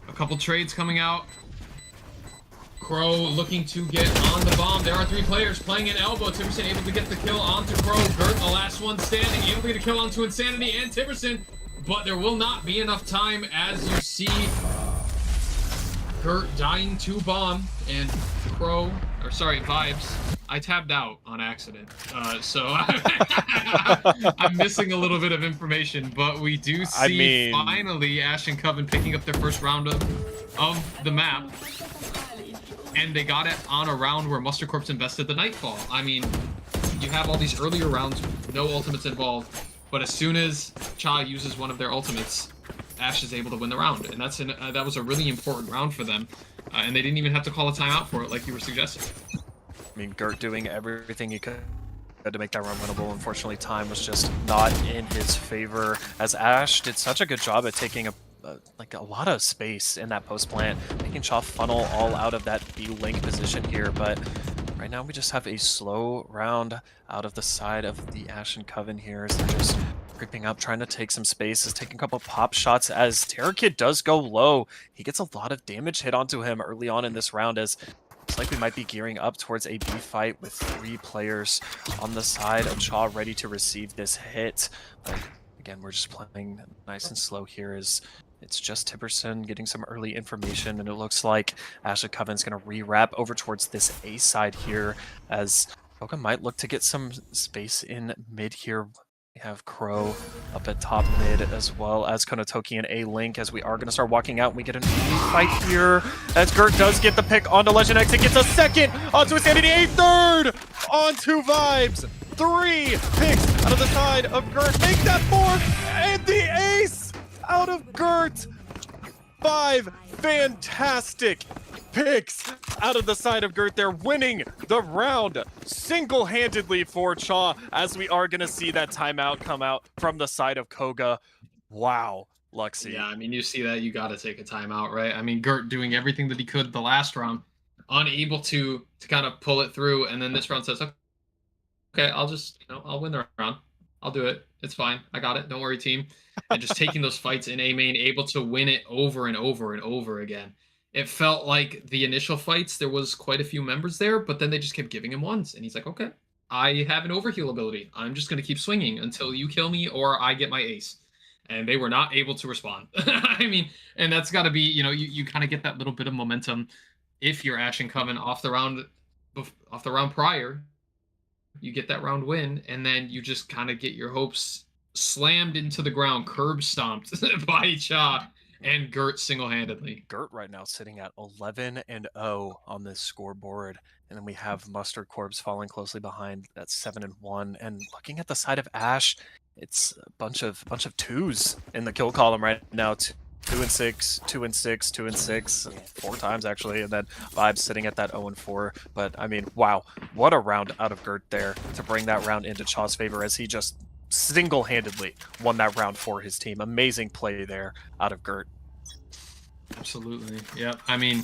A couple trades coming out. Crow looking to get on the bomb. There are 3 players playing an elbow. Tiberson able to get the kill onto Crow. Gert, the last one standing, able to get a kill onto Insanity and Tiberson. But there will not be enough time as you see Gert dying to bomb and Crow, or sorry, Vibes. I tabbed out on accident, so I'm missing a little bit of information, but we do see finally Ashen Coven picking up their first round of the map, and they got it on a round where Mustard Corpse invested the Nightfall. I mean, you have all these earlier rounds, no ultimates involved, but as soon as Cha uses one of their ultimates, Ash is able to win the round, and that was a really important round for them, and they didn't even have to call a timeout for it like you were suggesting. I mean, Gert doing everything he could to make that run winnable. Unfortunately, time was just not in his favor, as Ash did such a good job at taking a lot of space in that post plant, making Cha funnel all out of that B-Link position here, but right now we just have a slow round out of the side of the Ashen Coven here as they're just creeping up, trying to take some space, is taking a couple pop shots as Terror Kid does go low. He gets a lot of damage hit onto him early on in this round, as it's like we might be gearing up towards a B fight with 3 players on the side of Cha ready to receive this hit. But again, we're just playing nice and slow here as it's just Tiberson getting some early information, and it looks like Ashen Coven's going to re-wrap over towards this A side here, as Koga might look to get some space in mid here. We have Crow up at top mid, as well as Konatoki and A-Link, as we are going to start walking out, and we get an early fight here, as Gert does get the pick onto Legend X. It gets a second onto Insanity, a third onto Vibes. 3 picks out of the side of Gert. Make that 4th, and the ace out of Gert. 5 fantastic picks out of the side of Gert. They're winning the round single-handedly for Cha, as we are going to see that timeout come out from the side of Koga. Wow, Luxy. Yeah, I mean, you see that, you got to take a timeout, right? I mean, Gert doing everything that he could the last round, unable to kind of pull it through, and then this round says, okay, I'll just, I'll win the round. I'll do it. It's fine. I got it. Don't worry, team. And just taking those fights in A main, able to win it over and over and over again. It felt like the initial fights, there was quite a few members there, but then they just kept giving him ones. And he's like, okay, I have an overheal ability. I'm just going to keep swinging until you kill me or I get my ace. And they were not able to respond. I mean, and that's got to be, you kind of get that little bit of momentum if you're Ashen Coven off the round prior. You get that round win, and then you just kind of get your hopes slammed into the ground, curb stomped by Cha. and Gert single-handedly. Gert right now sitting at 11-0 on this scoreboard. And then we have Mustard Corpse following closely behind at 7-1. And looking at the side of Ash, it's a bunch of twos in the kill column right now. 2-6, 2-6, 2-6, 4 times actually, and then Vibes sitting at that 0-4. But I mean, wow, what a round out of Gert there to bring that round into Chaw's favor as he just single-handedly won that round for his team. Amazing play there out of Gert. Absolutely. Yeah. I mean,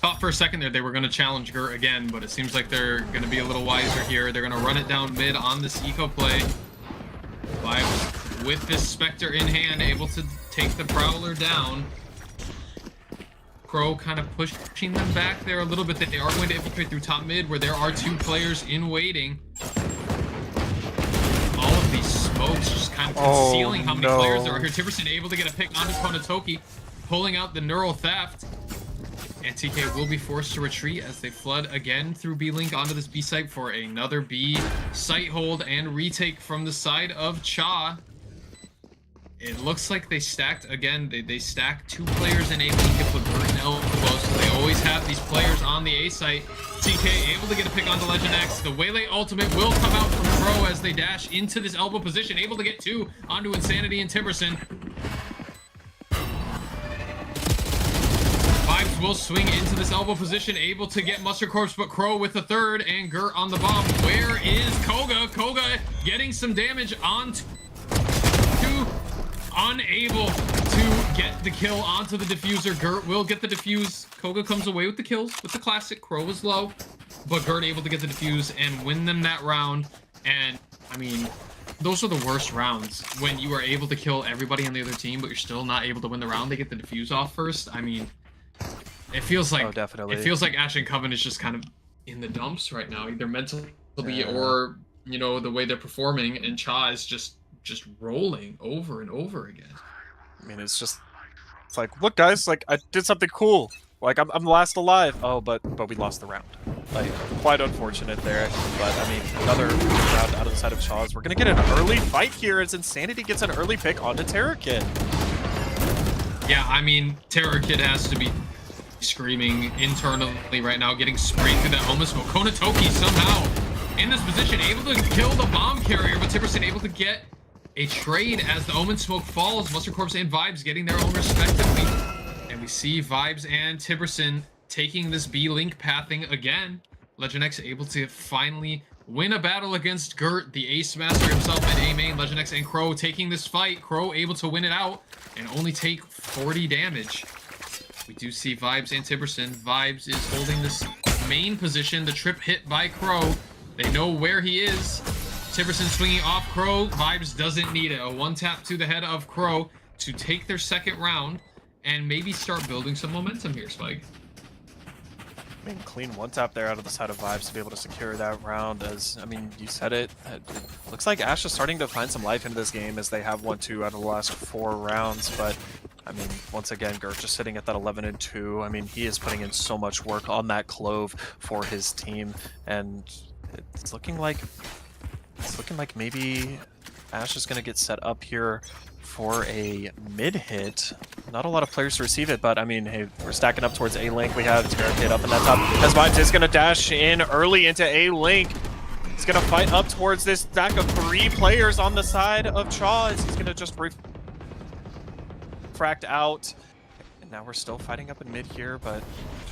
thought for a second there they were going to challenge Gert again, but it seems like they're going to be a little wiser here. They're going to run it down mid on this eco play. Vibes with this Spectre in hand, able to take the Prowler down. Crow kind of pushing them back there a little bit. That they are going to infiltrate through top mid where there are 2 players in waiting. All of these smokes just kind of concealing how many players there are here. Tiverson able to get a pick onto Konatoki, pulling out the Neural Theft. And TK will be forced to retreat as they flood again through B-Link onto this B site for another B site hold and retake from the side of Cha. It looks like they stacked again. They stacked 2 players in A Link and put Gert and Elbow close, so they always have these players on the A site. TK able to get a pick onto Legend X. The Waylay ultimate will come out from Crow as they dash into this elbow position, able to get 2 onto Insanity and Tiberson. Vibes will swing into this elbow position, able to get Mustard Corpse, but Crow with the 3rd and Gert on the bomb. Where is Koga? Koga getting some damage onto unable to get the kill onto the diffuser. Gert will get the defuse. Koga comes away with the kills with the classic. Crow is low, but Gert able to get the defuse and win them that round. And I mean, those are the worst rounds when you are able to kill everybody on the other team, but you're still not able to win the round. They get the defuse off first. I mean, it feels like it feels like Ash and Coven is just kind of in the dumps right now, either mentally or you know the way they're performing, and Cha is just rolling over and over again. I mean, it's like, look guys, like I did something cool. Like I'm last alive. Oh, but we lost the round. Like quite unfortunate there. But I mean, another round out of the side of Chaw's. We're gonna get an early fight here as Insanity gets an early pick onto Terror Kid. Yeah, I mean, Terror Kid has to be screaming internally right now, getting sprayed through that almost smoke. Konatoki somehow in this position, able to kill the bomb carrier, but Tiberson able to get a trade as the Omen smoke falls. Mustard Corpse and Vibes getting their own respectively. And we see Vibes and Tiberson taking this B-Link pathing again. Legend X able to finally win a battle against Gert, the Ace Master himself in A main. Legend X and Crow taking this fight. Crow able to win it out and only take 40 damage. We do see Vibes and Tiberson. Vibes is holding this main position. The trip hit by Crow. They know where he is. Tiberson swinging off Crow. Vibes doesn't need it. A 1-tap to the head of Crow to take their 2nd round and maybe start building some momentum here, Spike. I mean, clean 1-tap there out of the side of Vibes to be able to secure that round. As I mean, you said it. It looks like Ash is starting to find some life into this game as they have won 2 out of the last 4 rounds. But I mean, once again, Gert just sitting at that 11-2. I mean, he is putting in so much work on that Clove for his team, and it's looking like maybe Ash is going to get set up here for a mid hit. Not a lot of players to receive it, but I mean, hey, we're stacking up towards A-Link. We have Terror Kid up in that top. As Vibes is going to dash in early into A-Link. He's going to fight up towards this stack of 3 players on the side of Chaw. He's going to just refract out. And now we're still fighting up in mid here, but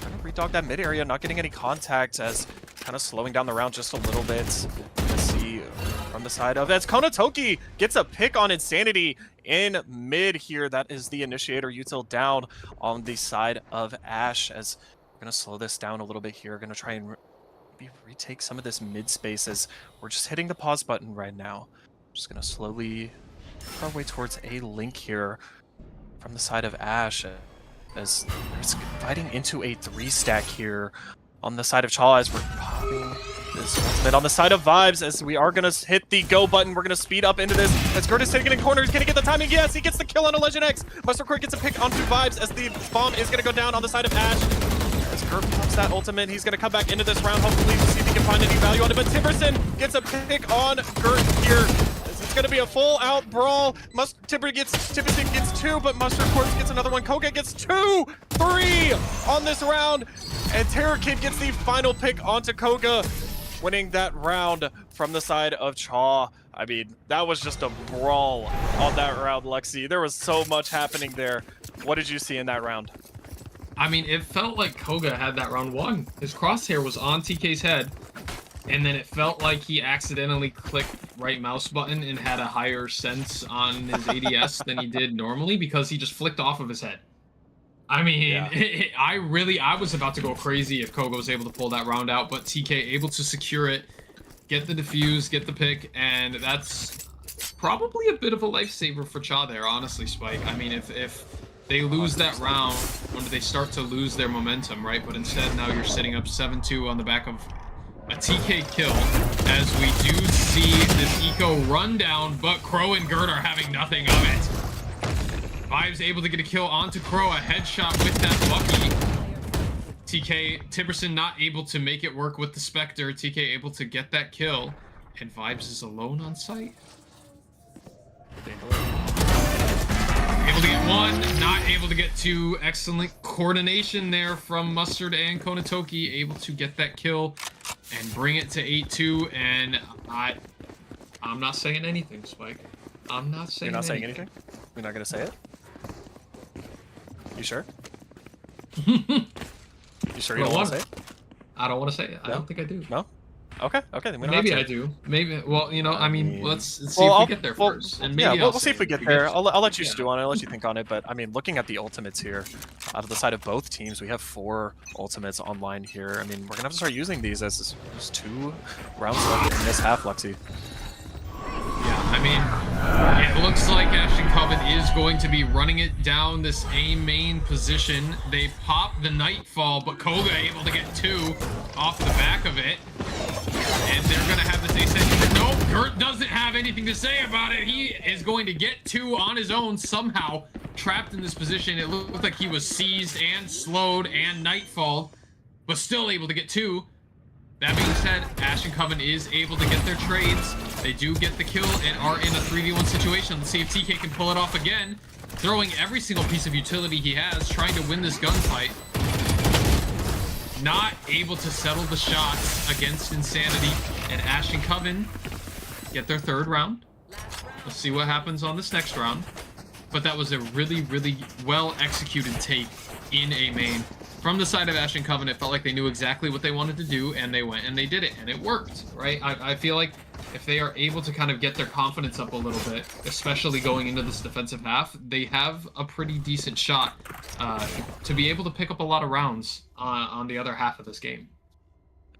trying to redog that mid area, not getting any contact as kind of slowing down the round just a little bit. Let's see from the side of that's Konatoki gets a pick on Insanity in mid here. That is the initiator util down on the side of Ash as we're going to slow this down a little bit here. Going to try and maybe retake some of this mid space as we're just hitting the pause button right now. Just going to slowly work our way towards A-Link here from the side of Ash as we're fighting into a 3-stack here on the side of Chaw as we're popping this ultimate on the side of Vibes as we are going to hit the go button. We're going to speed up into this as Gert is taking in corner. He's going to get the timing. Yes, he gets the kill on a Legend X. Mustard Corpse gets a pick onto Vibes as the bomb is going to go down on the side of Ash. As Gert pops that ultimate, he's going to come back into this round, hopefully to see if he can find any value on it. But Tiberson gets a pick on Gert here. As it's going to be a full-out brawl. Tiberson gets 2, but Mustard Corpse gets another one. Koga gets 2, 3 on this round. And Terror Kid gets the final pick onto Koga, winning that round from the side of Chaw. I mean, that was just a brawl on that round, Lexi. There was so much happening there. What did you see in that round? I mean, it felt like Koga had that round won. His crosshair was on TK's head, and then it felt like he accidentally clicked right mouse button and had a higher sense on his ADS than he did normally because he just flicked off of his head. I mean, yeah. I was about to go crazy if Koga was able to pull that round out, but TK able to secure it, get the defuse, get the pick, and that's probably a bit of a lifesaver for Cha there, honestly, Spike. I mean, if they lose that round, when they start to lose their momentum, right? But instead, now you're sitting up 7-2 on the back of a TK kill, as we do see this eco run down, but Crow and Gert are having nothing of it. Vibes able to get a kill onto Crow, a headshot with that Bucky. Tiberson not able to make it work with the Spectre. TK able to get that kill, and Vibes is alone on site. Able to get 1, not able to get 2. Excellent coordination there from Mustard and Konatoki, able to get that kill and bring it to 8-2. And I'm not saying anything, Spike. I'm not saying. You're not saying anything? You're not gonna say it? You sure? You sure you don't want to say it? I don't want to say it. No? I don't think I do. No? Okay, then we don't maybe have I to. do. Maybe. Well, you know, I mean, let's see if we get there first. And maybe yeah, we'll see if we get there. I'll let you stew on it. I'll let you think on it. But I mean, looking at the ultimates here, out of the side of both teams, we have 4 ultimates online here. I mean, we're gonna have to start using these as there's 2 rounds left in this half, Lexi. Yeah, I mean, it looks like Ashton Coven is going to be running it down this A main position. They pop the Nightfall, but Koga able to get 2 off the back of it. And they're going to have this ascension. Nope, Gert doesn't have anything to say about it. He is going to get 2 on his own somehow, trapped in this position. It looked like he was seized and slowed and Nightfall, but still able to get 2. That being said, Ashton Coven is able to get their trades. They do get the kill and are in a 3v1 situation. Let's see if TK can pull it off again. Throwing every single piece of utility he has, trying to win this gunfight. Not able to settle the shots against Insanity, and Ashton Coven get their 3rd round. Let's see what happens on this next round. But that was a really, really well-executed take in A main. From the side of Ashton Coven, it felt like they knew exactly what they wanted to do, and they went and they did it, and it worked, right? I feel like if they are able to kind of get their confidence up a little bit, especially going into this defensive half, they have a pretty decent shot to be able to pick up a lot of rounds on the other half of this game.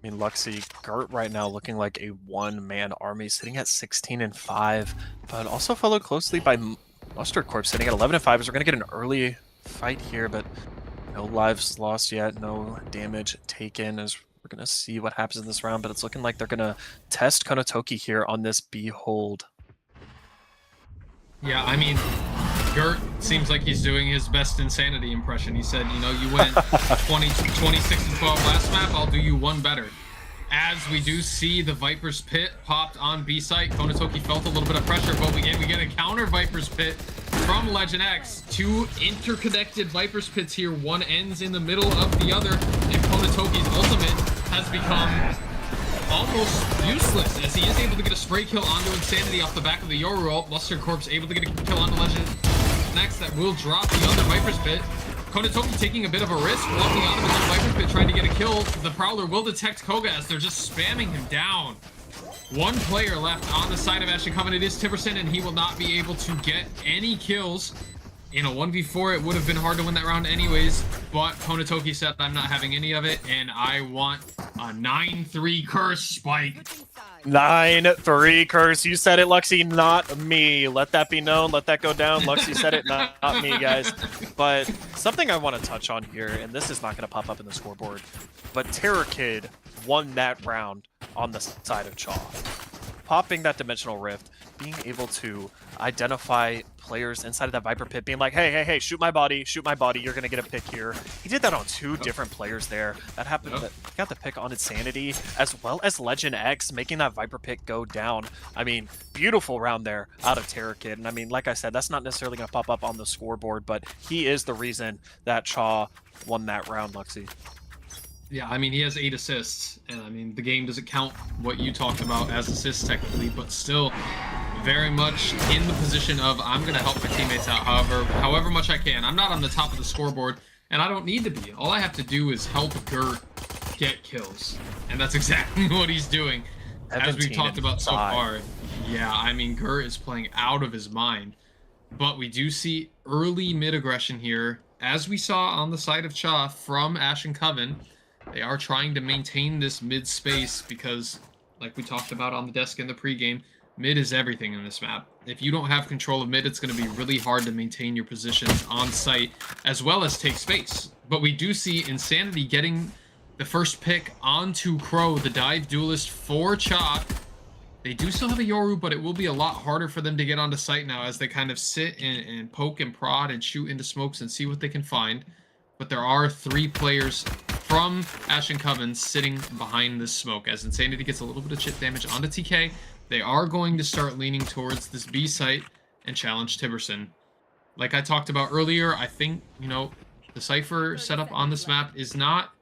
I mean, Luxy, Gert right now looking like a one-man army, sitting at 16-5, but also followed closely by Mustard Corp, sitting at 11-5, as we're going to get an early fight here, but no lives lost yet, no damage taken, as we're going to see what happens in this round, but it's looking like they're going to test Konatoki here on this Behold. Yeah, I mean, Gert seems like he's doing his best Insanity impression. He said, you know, you went 26-12 last map, I'll do you 1 better. As we do see the Viper's Pit popped on B site, Konatoki felt a little bit of pressure, but we get a counter Viper's Pit from Legend X. 2 interconnected Viper's Pits here. One ends in the middle of the other, and Konatoki's ultimate has become almost useless, as he is able to get a spray kill onto Insanity off the back of the Yoru ult. Mustard Corp's able to get a kill onto Legend X that will drop the other Viper's Pit. Konatoki taking a bit of a risk, walking out of his own Viper's Pit, trying to get a kill. The Prowler will detect Koga as they're just spamming him down. 1 player left on the side of Ashton Coven. It is Tiberson, and he will not be able to get any kills. In a 1v4, it would have been hard to win that round anyways, but Konatoki said, I'm not having any of it, and I want a 9-3 curse, Spike. 9-3 curse. You said it, Luxy, not me. Let that be known. Let that go down. Luxy said it, not me, guys. But something I want to touch on here, and this is not going to pop up in the scoreboard, but Terror Kid won that round on the side of Chaw. popping that Dimensional Rift, being able to identify players inside of that Viper pit, being like, hey, shoot my body, you're gonna get a pick here. He did that on 2 different players there. That happened, he got the pick on Insanity, as well as Legend X, making that Viper pick go down. I mean, beautiful round there out of Terror Kid. And I mean, like I said, that's not necessarily gonna pop up on the scoreboard, but he is the reason that Chaw won that round, Luxy. Yeah, I mean, he has 8 assists, and I mean, the game doesn't count what you talked about as assists technically, but still very much in the position of I'm going to help my teammates out however much I can. I'm not on the top of the scoreboard, and I don't need to be. All I have to do is help Gert get kills, and that's exactly what he's doing. As we've talked about so far, yeah, I mean, Gert is playing out of his mind, but we do see early mid-aggression here, as we saw on the side of Cha from Ash and Coven. They are trying to maintain this mid space because, like we talked about on the desk in the pregame, mid is everything in this map. If you don't have control of mid, it's going to be really hard to maintain your positions on site as well as take space. But we do see Insanity getting the first pick onto Crow, the dive duelist for Cha. They do still have a Yoru, but it will be a lot harder for them to get onto site now as they kind of sit and poke and prod and shoot into smokes and see what they can find. But there are 3 players from Ash and Coven sitting behind this smoke. As Insanity gets a little bit of chip damage onto TK, they are going to start leaning towards this B site and challenge Tiberson. Like I talked about earlier, I think, you know, the Cypher setup on this map is not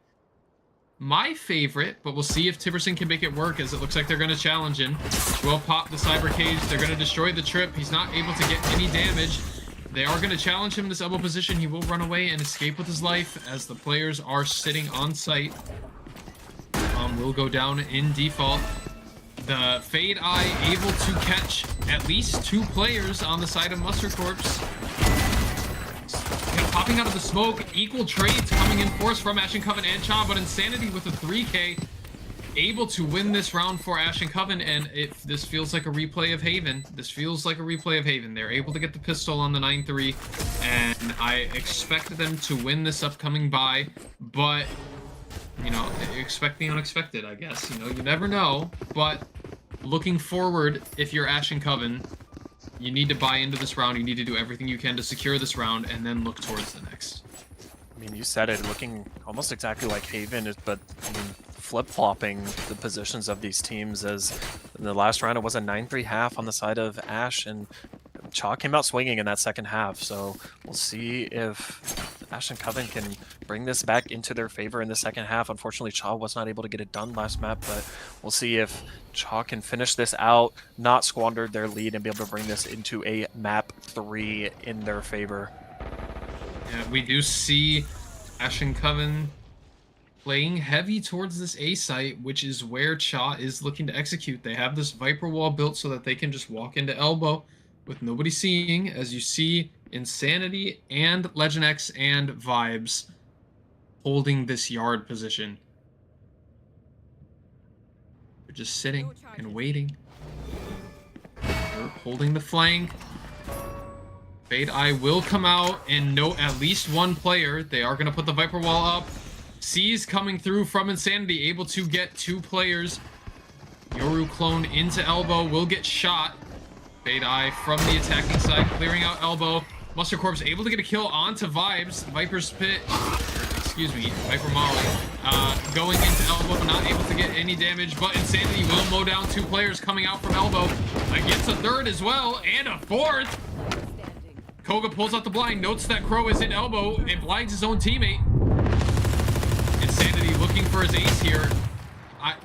my favorite, but we'll see if Tiberson can make it work, as it looks like they're going to challenge him. Will pop the Cyber Cage. They're going to destroy the trip. He's not able to get any damage. They are going to challenge him in this elbow position. He will run away and escape with his life as the players are sitting on site. Will go down in default. The Fade Eye able to catch at least 2 players on the side of Mustard Corpse. Popping out of the smoke, equal trades coming in force from Ash and Coven and Cha, but Insanity with a 3K able to win this round for Ash and Coven, and this feels like a replay of Haven. This feels like a replay of Haven. They're able to get the pistol on the 9-3, and I expect them to win this upcoming bye, but, you know, expect the unexpected, I guess. You know, you never know, but looking forward, if you're Ash and Coven, you need to buy into this round. You need to do everything you can to secure this round, and then look towards the next. I mean, you said it, looking almost exactly like Haven, but I mean, flip-flopping the positions of these teams, as in the last round it was a 9-3 half on the side of Ash, and Cha came out swinging in that second half, so we'll see if Ash and Coven can bring this back into their favor in the second half. Unfortunately, Cha was not able to get it done last map, but we'll see if Cha can finish this out, not squander their lead, and be able to bring this into a map 3 in their favor. Yeah, we do see Ash and Coven playing heavy towards this A site, which is where Cha is looking to execute. They have this Viper wall built so that they can just walk into elbow with nobody seeing, as you see Insanity and Legend X and Vibes holding this yard position. They're just sitting and waiting. They're holding the flank. Fade Eye will come out and note at least 1 player. They are going to put the Viper wall up. C's coming through from Insanity, able to get 2 players. Yoru clone into elbow, will get shot. Fade Eye from the attacking side, clearing out elbow. Mustard Corpse able to get a kill onto Vibes. Viper's Pit, excuse me, Viper Molly, going into elbow, not able to get any damage, but Insanity will mow down 2 players coming out from elbow. Gets a 3rd as well, and a 4th. Koga pulls out the blind, notes that Crow is in elbow, and blinds his own teammate. Insanity looking for his ace here.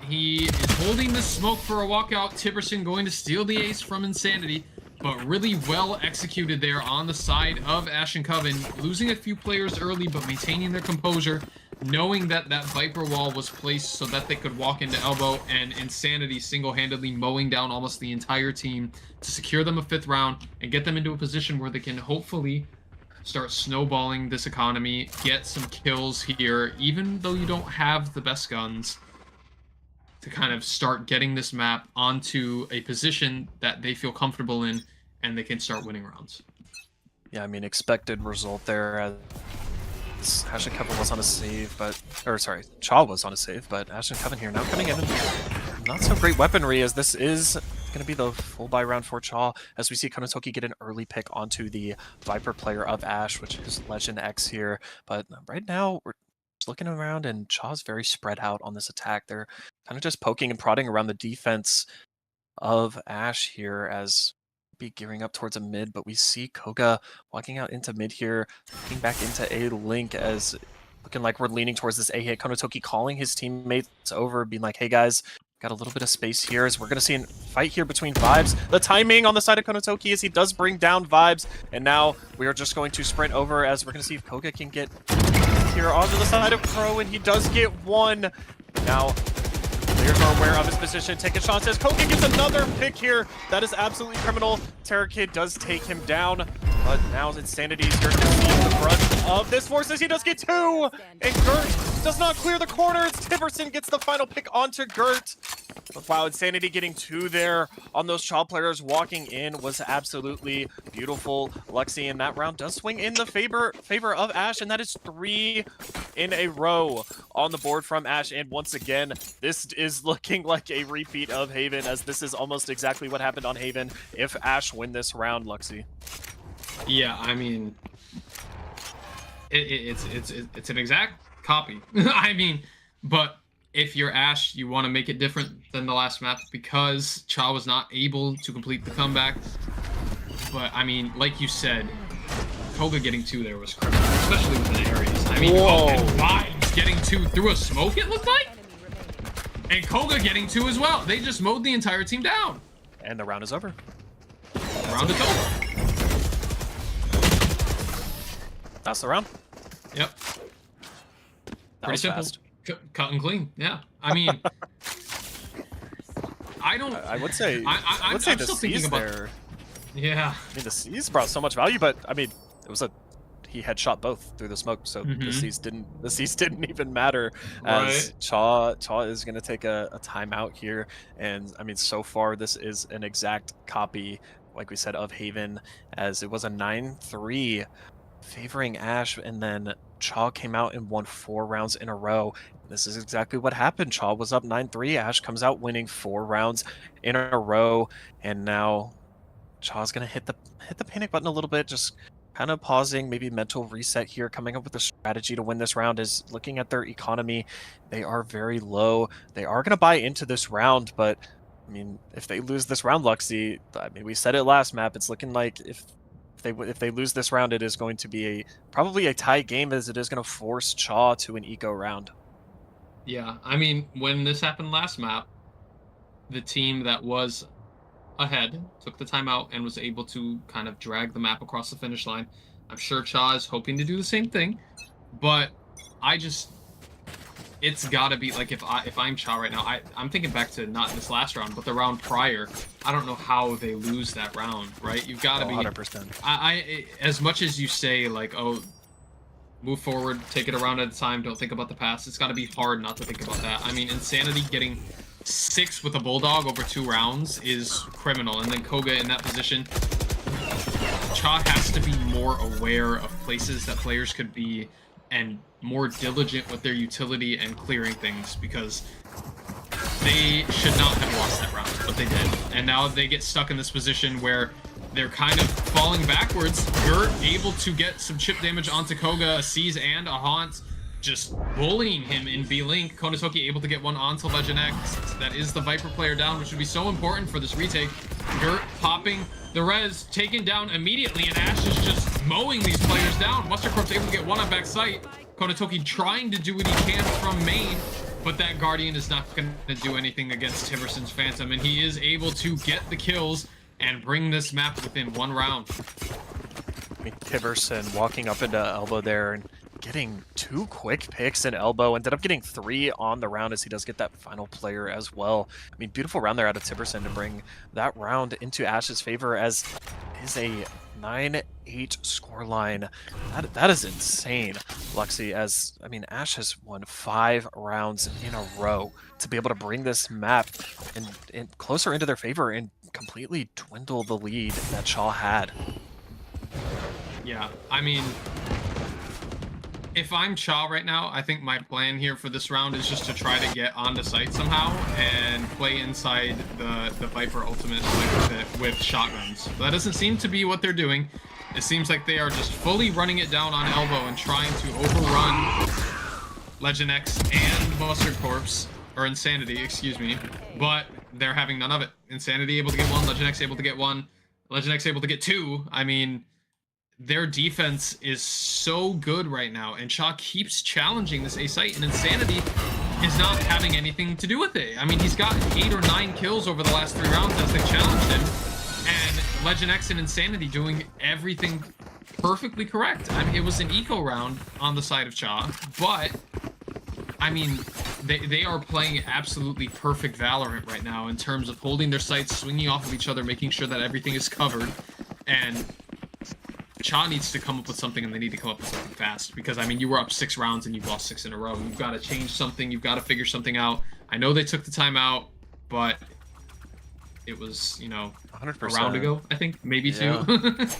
He is holding the smoke for a walkout. Tiberson going to steal the ace from Insanity, but really well executed there on the side of Ash and Coven. Losing a few players early, but maintaining their composure, knowing that that Viper wall was placed so that they could walk into elbow, and Insanity single-handedly mowing down almost the entire team to secure them a 5th round and get them into a position where they can hopefully start snowballing this economy, get some kills here, even though you don't have the best guns, to kind of start getting this map onto a position that they feel comfortable in, and they can start winning rounds. Yeah, I mean, expected result there. Ash and Coven was on a save, Cha was on a save, but Ash and Coven here now coming in not so great weaponry, as this is going to be the full buy round for Chaw, as we see Konotoki get an early pick onto the Viper player of Ash, which is Legend X here. But right now, we're just looking around, and Chaw's very spread out on this attack. They're kind of just poking and prodding around the defense of Ash here, as be gearing up towards a mid, but we see Koga walking out into mid here, looking back into A Link, as looking like we're leaning towards this A hit. Konotoki calling his teammates over, being like, hey guys, got a little bit of space here, as we're going to see a fight here between Vibes. The timing on the side of Konotoki as he does bring down Vibes, and now we are just going to sprint over, as we're going to see if Koga can get here onto the side of Crow, and he does get one. Now, players are aware of his position. Taking shots as Koga gets another pick here. That is absolutely criminal. Terror Kid does take him down, but now Insanity is here to receive the brunt of this force as he does get two, and Gert does not clear the corners. Tiverson gets the final pick onto Gert. But wow, Insanity getting two there on those child players walking in was absolutely beautiful. Luxy in that round does swing in the favor of Ash, and that is 3 in a row on the board from Ash. And once again, this is looking like a repeat of Haven, as this is almost exactly what happened on Haven if Ash win this round, Luxy. Yeah, I mean, it's an exact copy. I mean, but if you're Ash, you want to make it different than the last map because Cha was not able to complete the comeback. But I mean, like you said, Koga getting 2 there was criminal, especially with the areas. I mean, and Vibes getting 2 through a smoke, it looked like, and Koga getting 2 as well. They just mowed the entire team down. And the round is over. The round is over. That's the round. Yep. Pretty simple. Fast. Cut and clean. Yeah. I mean, I don't. I would say. I'm the still thinking about there. Yeah. I mean, the C's brought so much value, but I mean, it was he headshot both through the smoke, so the C's didn't even matter. As Chaw is gonna take a timeout here, and I mean, so far this is an exact copy, like we said, of Haven, as it was a 9-3 favoring Ash, and then Chaw came out and won 4 rounds in a row. This is exactly what happened. Chaw was up 9-3. Ash comes out winning 4 rounds in a row, and now Chaw's gonna hit the panic button a little bit, just kind of pausing, maybe mental reset here, coming up with a strategy to win this round. Is looking at their economy. They are very low. They are gonna buy into this round, but I mean, if they lose this round, Luxy, I mean, we said it last map. It's looking like if they lose this round, it is going to be probably a tight game, as it is going to force Chaw to an eco round. Yeah, I mean, when this happened last map, the team that was ahead took the timeout and was able to kind of drag the map across the finish line. I'm sure Chaw is hoping to do the same thing, but it's gotta be like, if I'm Chaw right now, I'm thinking back to not this last round, but the round prior. I don't know how they lose that round, right? You've got to be 100%. I as much as you say like, oh, move forward, take it a round at a time, don't think about the past. It's got to be hard not to think about that. I mean, Insanity getting 6 with a Bulldog over 2 rounds is criminal, and then Koga in that position. Cha has to be more aware of places that players could be, and more diligent with their utility and clearing things, because they should not have lost that round, but they did. And now they get stuck in this position where they're kind of falling backwards. Gert able to get some chip damage onto Koga, a Seize and a Haunt, just bullying him in B-Link. Konotoki able to get one onto Legend X. That is the Viper player down, which would be so important for this retake. Gert popping the res, taken down immediately, and Ash is just mowing these players down. Mustercorp's able to get one on back sight. Konotoki trying to do what he can from main, but that Guardian is not going to do anything against Tiverson's Phantom, and he is able to get the kills and bring this map within 1 round. I mean, Tiverson walking up into elbow there and getting 2 quick picks in elbow, ended up getting 3 on the round, as he does get that final player as well. I mean, beautiful round there out of Tiverson to bring that round into Ash's favor, as it is a 9-8 scoreline. That is insane, Luxy, as I mean, Ash has won 5 rounds in a row to be able to bring this map and closer into their favor and completely dwindle the lead that Chaw had. Yeah, I mean, If I'm Cha right now, I think my plan here for this round is just to try to get onto site somehow and play inside the Viper ultimate with shotguns. But that doesn't seem to be what they're doing. It seems like they are just fully running it down on elbow and trying to overrun Legend X and Mustard Corpse, or Insanity, excuse me. But they're having none of it. Insanity able to get one, Legend X able to get one, Legend X able to get two. I mean, their defense is so good right now, and Cha keeps challenging this A site, and Insanity is not having anything to do with it. I mean, he's got 8 or 9 kills over the last 3 rounds as they challenged him, and Legend X and Insanity doing everything perfectly correct. I mean, it was an eco round on the side of Cha, but I mean, they are playing absolutely perfect Valorant right now in terms of holding their sights, swinging off of each other, making sure that everything is covered, and Cha needs to come up with something, and they need to come up with something fast, because I mean, you were up 6 rounds and you've lost 6 in a row. You've got to change something. You've got to figure something out. I know they took the time out, but it was, you know, 100%. a round ago, I think, maybe 2.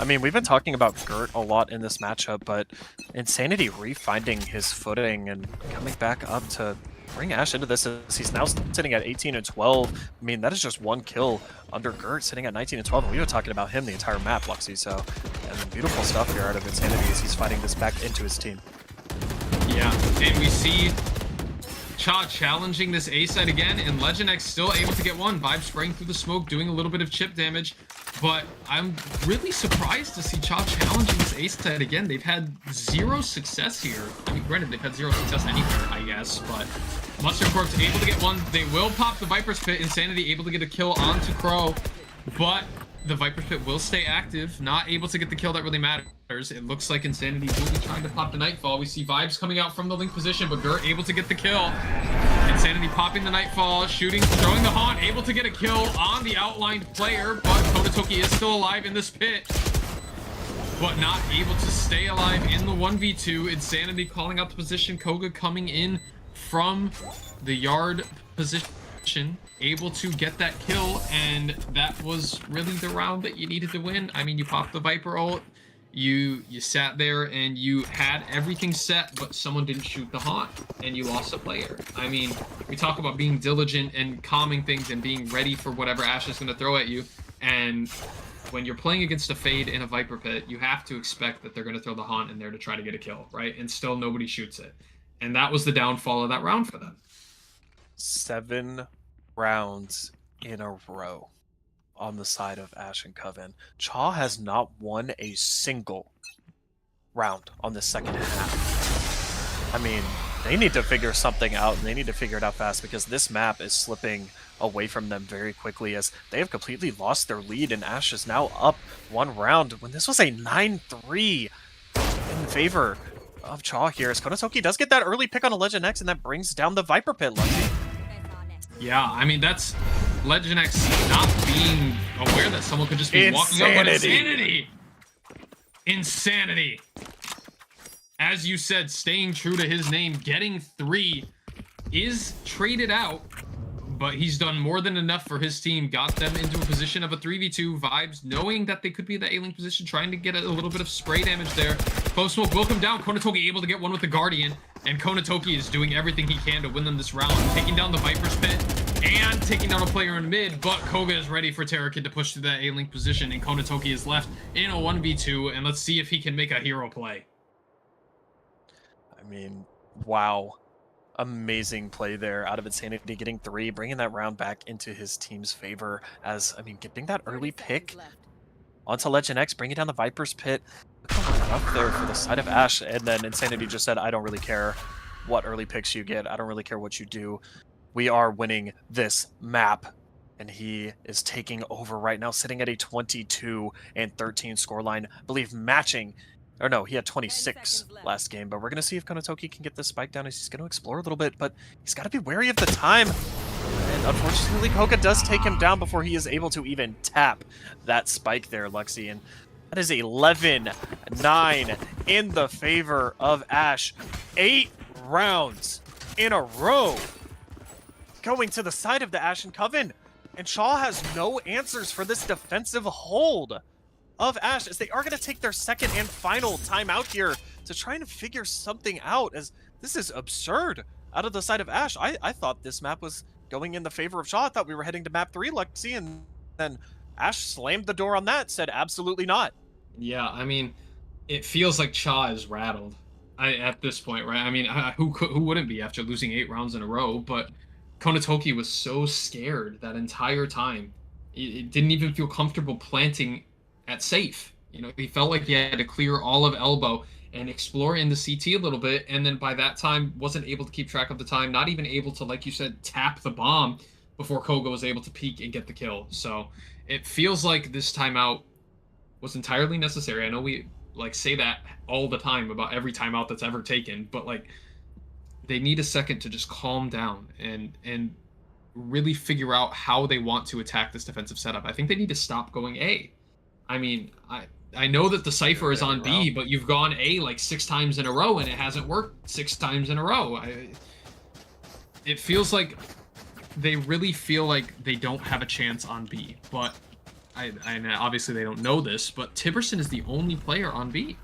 I mean, we've been talking about Gert a lot in this matchup, but Insanity refinding his footing and coming back up to bring Ash into this as he's now sitting at 18 and 12. I mean, that is just 1 kill under Gert, sitting at 19 and 12, and we were talking about him the entire map, Luxy. So, and beautiful stuff here out of Insanity as he's fighting this back into his team. Yeah, and we see Cha challenging this A side again, and Legend X still able to get one. Vibe spraying through the smoke, doing a little bit of chip damage. But I'm really surprised to see Cha challenging this A side again. They've had 0 success here. I mean, granted, they've had 0 success anywhere, I guess, but Mustard Corpse able to get one. They will pop the Viper's Pit. Insanity able to get a kill onto Crow, but the Viper's Pit will stay active, not able to get the kill that really matters. It looks like Insanity will be trying to pop the Nightfall. We see Vibes coming out from the link position, but Gert able to get the kill. Insanity popping the Nightfall, shooting, throwing the Haunt, able to get a kill on the outlined player, but Konatoki is still alive in this pit, but not able to stay alive in the 1v2. Insanity calling out the position. Koga coming in from the yard position, able to get that kill, and that was really the round that you needed to win. I mean, you popped the Viper ult, you sat there and you had everything set, but someone didn't shoot the Haunt, and you lost a player. I mean, we talk about being diligent and calming things and being ready for whatever Ash is going to throw at you, and when you're playing against a Fade in a Viper Pit, you have to expect that they're going to throw the Haunt in there to try to get a kill, right? And still nobody shoots it. And that was the downfall of that round for them. 7 rounds in a row on the side of Ash and Coven. Cha has not won a single round on the second half. I mean, they need to figure something out, and they need to figure it out fast, because this map is slipping away from them very quickly as they have completely lost their lead, and Ash is now up 1 round when this was a 9-3 in favor of Cha here, as Konatoki does get that early pick on a Legend X, and that brings down the Viper Pit, Lucky. Yeah, I mean, that's Legend X not being aware that someone could just be walking up on Insanity. Insanity. As you said, staying true to his name, getting 3 is traded out, but he's done more than enough for his team. Got them into a position of a 3v2. Vibes, knowing that they could be the A-Link position, trying to get a little bit of spray damage there. Close smoke will come down. Konatoki able to get one with the Guardian, and Konatoki is doing everything he can to win them this round, taking down the Viper's Pit and taking down a player in mid, but Koga is ready for Terrakid to push to that A-Link position, and Konatoki is left in a 1v2, and let's see if he can make a hero play. I mean, wow. Amazing play there out of Insanity, getting 3, bringing that round back into his team's favor, as, I mean, getting that early pick onto Legend X, bringing down the Viper's Pit. Up there for the side of Ash, and then Insanity just said, I don't really care what early picks you get. I don't really care what you do. We are winning this map. And he is taking over right now, sitting at a 22-13 scoreline. I believe matching, or no, he had 26 last game, but we're going to see if Konatoki can get this spike down as he's going to explore a little bit, but he's got to be wary of the time. And unfortunately, Koga does take him down before he is able to even tap that spike there, Luxy. And that is 11-9 in the favor of Ash. 8 rounds in a row going to the side of the Ashen Coven. And Cha has no answers for this defensive hold of Ash, as they are going to take their second and final timeout here to try and figure something out, as this is absurd. Out of the side of Ash, I thought this map was going in the favor of Shaw. I thought we were heading to map 3, Lexi, and then Ash slammed the door on that, said absolutely not. Yeah, I mean, it feels like Cha is rattled at this point, right? I mean, who wouldn't be after losing 8 rounds in a row? But Konatoki was so scared that entire time. It didn't even feel comfortable planting at safe. You know, he felt like he had to clear all of elbow and explore in the CT a little bit, and then by that time wasn't able to keep track of the time, not even able to, like you said, tap the bomb before Koga was able to peek and get the kill. So it feels like this timeout was entirely necessary. I know we like say that all the time about every timeout that's ever taken, but like they need a second to just calm down and really figure out how they want to attack this defensive setup. I think they need to stop going A. I mean, I know that the Cypher is on B, but you've gone A like 6 times in a row and it hasn't worked 6 times in a row. It feels like they really feel like they don't have a chance on B, but and obviously they don't know this, but Tiberson is the only player on B.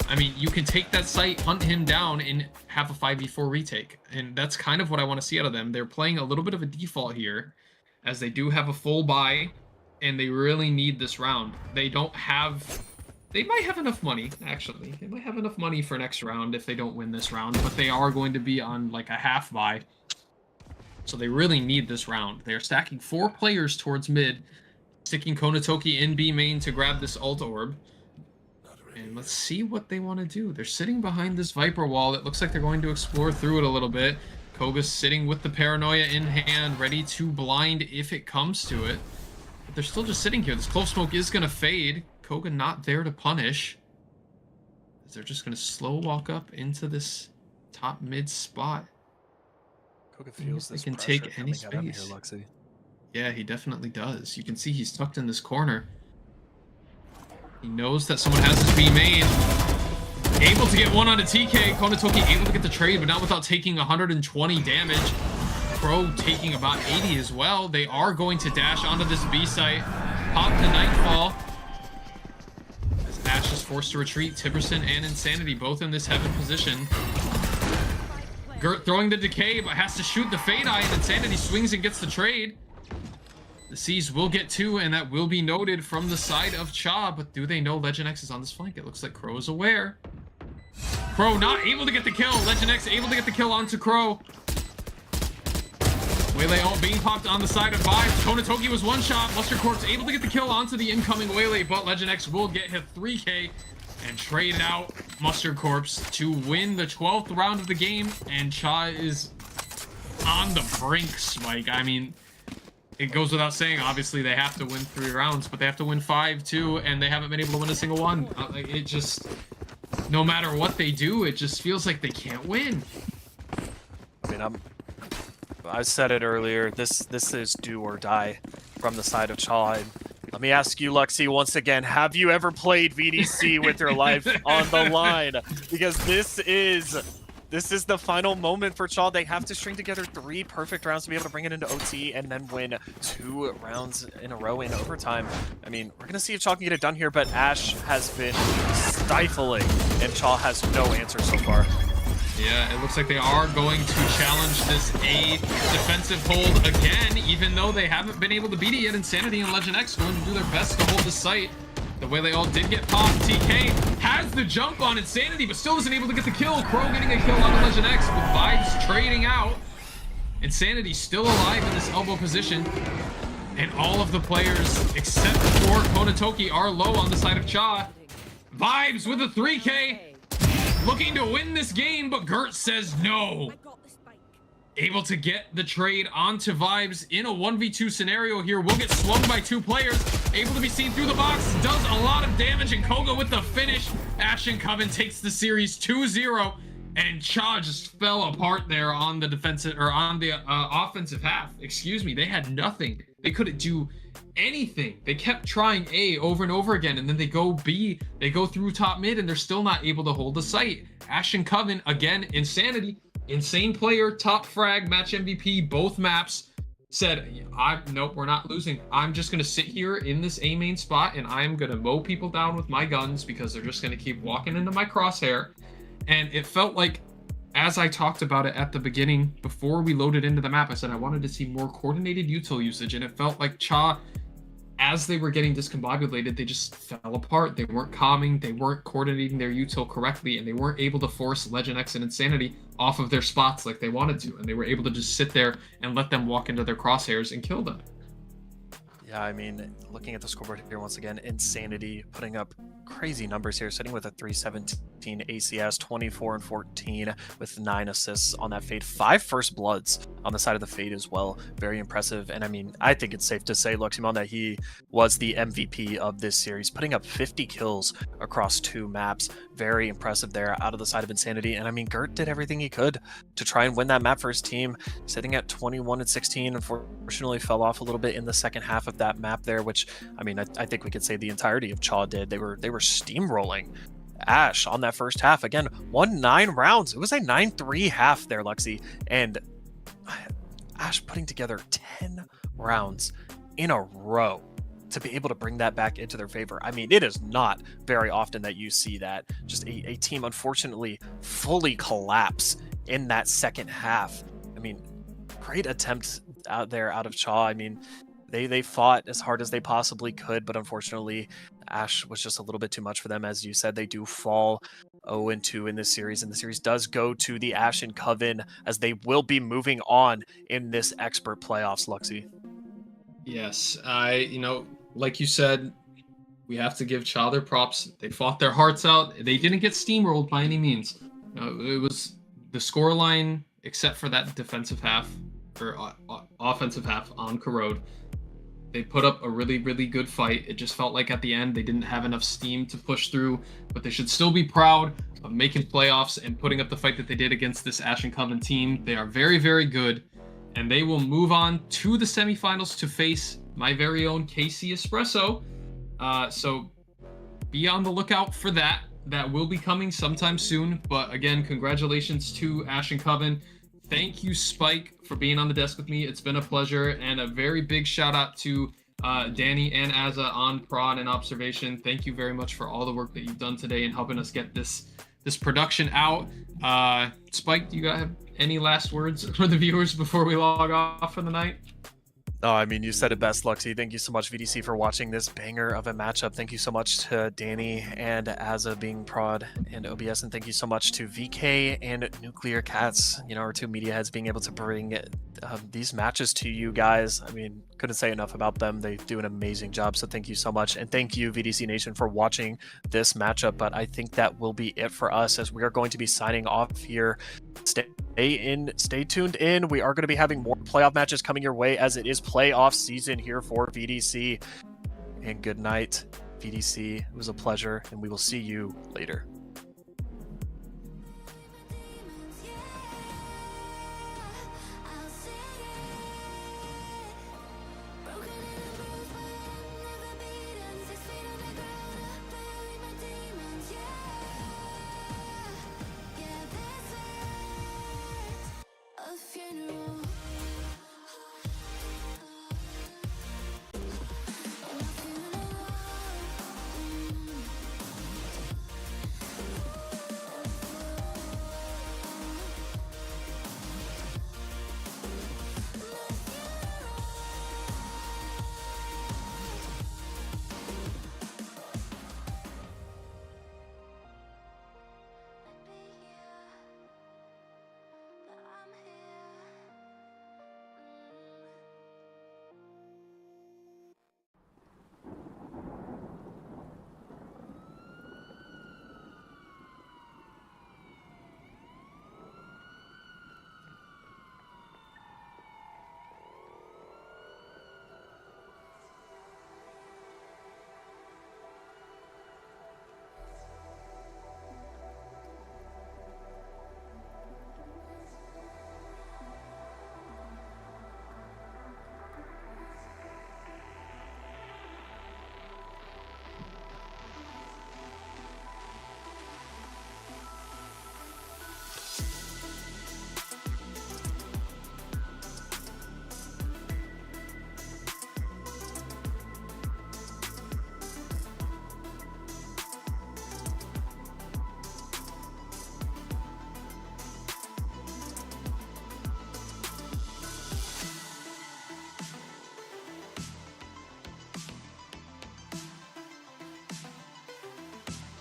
I mean, you can take that site, hunt him down, and have a 5v4 retake. And that's kind of what I want to see out of them. They're playing a little bit of a default here, as they do have a full buy, and they really need this round. They don't have... They might have enough money, actually. They might have enough money for next round if they don't win this round, but they are going to be on, like, a half buy. So they really need this round. They're stacking 4 players towards mid, sticking Konatoki in B main to grab this ult orb. And let's see what they want to do. They're sitting behind this Viper wall. It looks like they're going to explore through it a little bit. Koga's sitting with the Paranoia in hand, ready to blind if it comes to it. But they're still just sitting here. This clove smoke is going to fade. Koga not there to punish. They're just going to slow walk up into this top mid spot. Koga feels this they can pressure take any coming at him space. here, Lexi. Yeah, he definitely does. You can see he's tucked in this corner. He knows that someone has his B main. Able to get one onto TK. Konatoki able to get the trade, but not without taking 120 damage. Pro taking about 80 as well. They are going to dash onto this B site. Pop the Nightfall. As Ash is forced to retreat. Tiberson and Insanity both in this heaven position. Gert throwing the decay, but has to shoot the Fade Eye, and Insanity swings and gets the trade. The C's will get 2, and that will be noted from the side of Cha, but do they know Legend X is on this flank? It looks like Crow is aware. Crow not able to get the kill. Legend X able to get the kill onto Crow. Waylay all being popped on the side of Vibes. Konatoki was one shot. Mustard Corpse able to get the kill onto the incoming Waylay, but Legend X will get his 3K and trade out Mustard Corpse to win the 12th round of the game, and Cha is on the brink, Spike. I mean, it goes without saying, obviously they have to win 3 rounds, but they have to win 5 too, and they haven't been able to win a single one. It just, no matter what they do, it just feels like they can't win. I mean, I said it earlier, this is do or die from the side of Cha. Let me ask you, Luxy, once again, have you ever played VDC with your life on the line? Because this is the final moment for Cha. They have to string together 3 perfect rounds to be able to bring it into OT and then win 2 rounds in a row in overtime. I mean, we're going to see if Cha can get it done here, but Ash has been stifling, and Cha has no answer so far. Yeah, it looks like they are going to challenge this A defensive hold again, even though they haven't been able to beat it yet. Insanity and Legend X going to do their best to hold the site. The way they all did get popped. TK has the jump on Insanity, but still isn't able to get the kill. Crow getting a kill on the Legend X with Vibes trading out. Insanity still alive in this elbow position. And all of the players, except for Konatoki, are low on the side of Cha. Vibes with a 3K. Looking to win this game, but Gert says no. Able to get the trade onto Vibes in a 1v2 scenario here. Will get swung by 2 players. Able to be seen through the box. Does a lot of damage, and Koga with the finish. Ashen Coven takes the series 2-0. And Cha just fell apart there on the defensive, or on the offensive half. Excuse me. They had nothing. They couldn't do anything. They kept trying A over and over again, and then they go B. They go through top mid, and they're still not able to hold the site. Ashen Coven, again, Insanity. Insane player, top frag, match MVP, both maps, said, nope, we're not losing. I'm just going to sit here in this A main spot, and I'm going to mow people down with my guns because they're just going to keep walking into my crosshair. And it felt like, as I talked about it at the beginning, before we loaded into the map, I said I wanted to see more coordinated util usage, and it felt like Cha, as they were getting discombobulated, they just fell apart. They weren't calming, they weren't coordinating their util correctly, and they weren't able to force Legend X and Insanity off of their spots like they wanted to, and they were able to just sit there and let them walk into their crosshairs and kill them. Yeah, I mean, looking at the scoreboard here once again, Insanity putting up crazy numbers here, sitting with a 317 ACS, 24 and 14 with 9 assists on that Fade, 5 first bloods on the side of the Fade as well. Very impressive. And I mean, I think it's safe to say, Luximon, that he was the MVP of this series, putting up 50 kills across 2 maps. Very impressive there out of the side of Insanity. And I mean, Gert did everything he could to try and win that map for his team, sitting at 21 and 16. Unfortunately, fell off a little bit in the second half of that map there, which I mean, I think we could say the entirety of Chaw did. They were steamrolling Ash on that first half. Again, won 9 rounds. It was a 9-3 half there, Lexi, and Ash putting together 10 rounds in a row to be able to bring that back into their favor. I mean, it is not very often that you see that. Just a team, unfortunately, fully collapse in that second half. I mean, great attempt out there out of Chaw. I mean, they fought as hard as they possibly could, but unfortunately, Ash was just a little bit too much for them. As you said, they do fall 0-2 in this series, and the series does go to the Ash and Coven as they will be moving on in this expert playoffs, Luxy. Yes, like you said, we have to give Cha their props. They fought their hearts out. They didn't get steamrolled by any means. It was the scoreline, except for that defensive half or offensive half on Corrode. They put up a really, really good fight. It just felt like at the end they didn't have enough steam to push through, but they should still be proud of making playoffs and putting up the fight that they did against this Ash and Coven team. They are very, very good, and they will move on to the semifinals to face my very own KC Espresso. So be on the lookout for that. That will be coming sometime soon. But again, congratulations to Ash and Coven. Thank you, Spike, for being on the desk with me. It's been a pleasure, and a very big shout out to Danny and Azza on prod and observation. Thank you very much for all the work that you've done today and helping us get this production out. Spike, do you have any last words for the viewers before we log off for the night? No, I mean, you said it best, Luxy. Thank you so much, VDC, for watching this banger of a matchup. Thank you so much to Danny and Azza being prod and OBS, and thank you so much to VK and Nuclear Cats, our 2 media heads, being able to bring these matches to you guys. I mean, couldn't say enough about them. They do an amazing job, so thank you so much. And thank you, VDC Nation, for watching this matchup. But I think that will be it for us, as we are going to be signing off here. Stay tuned in. We are going to be having more playoff matches coming your way, as it is playoff season here for VDC. And good night, VDC. It was a pleasure, and we will see you later.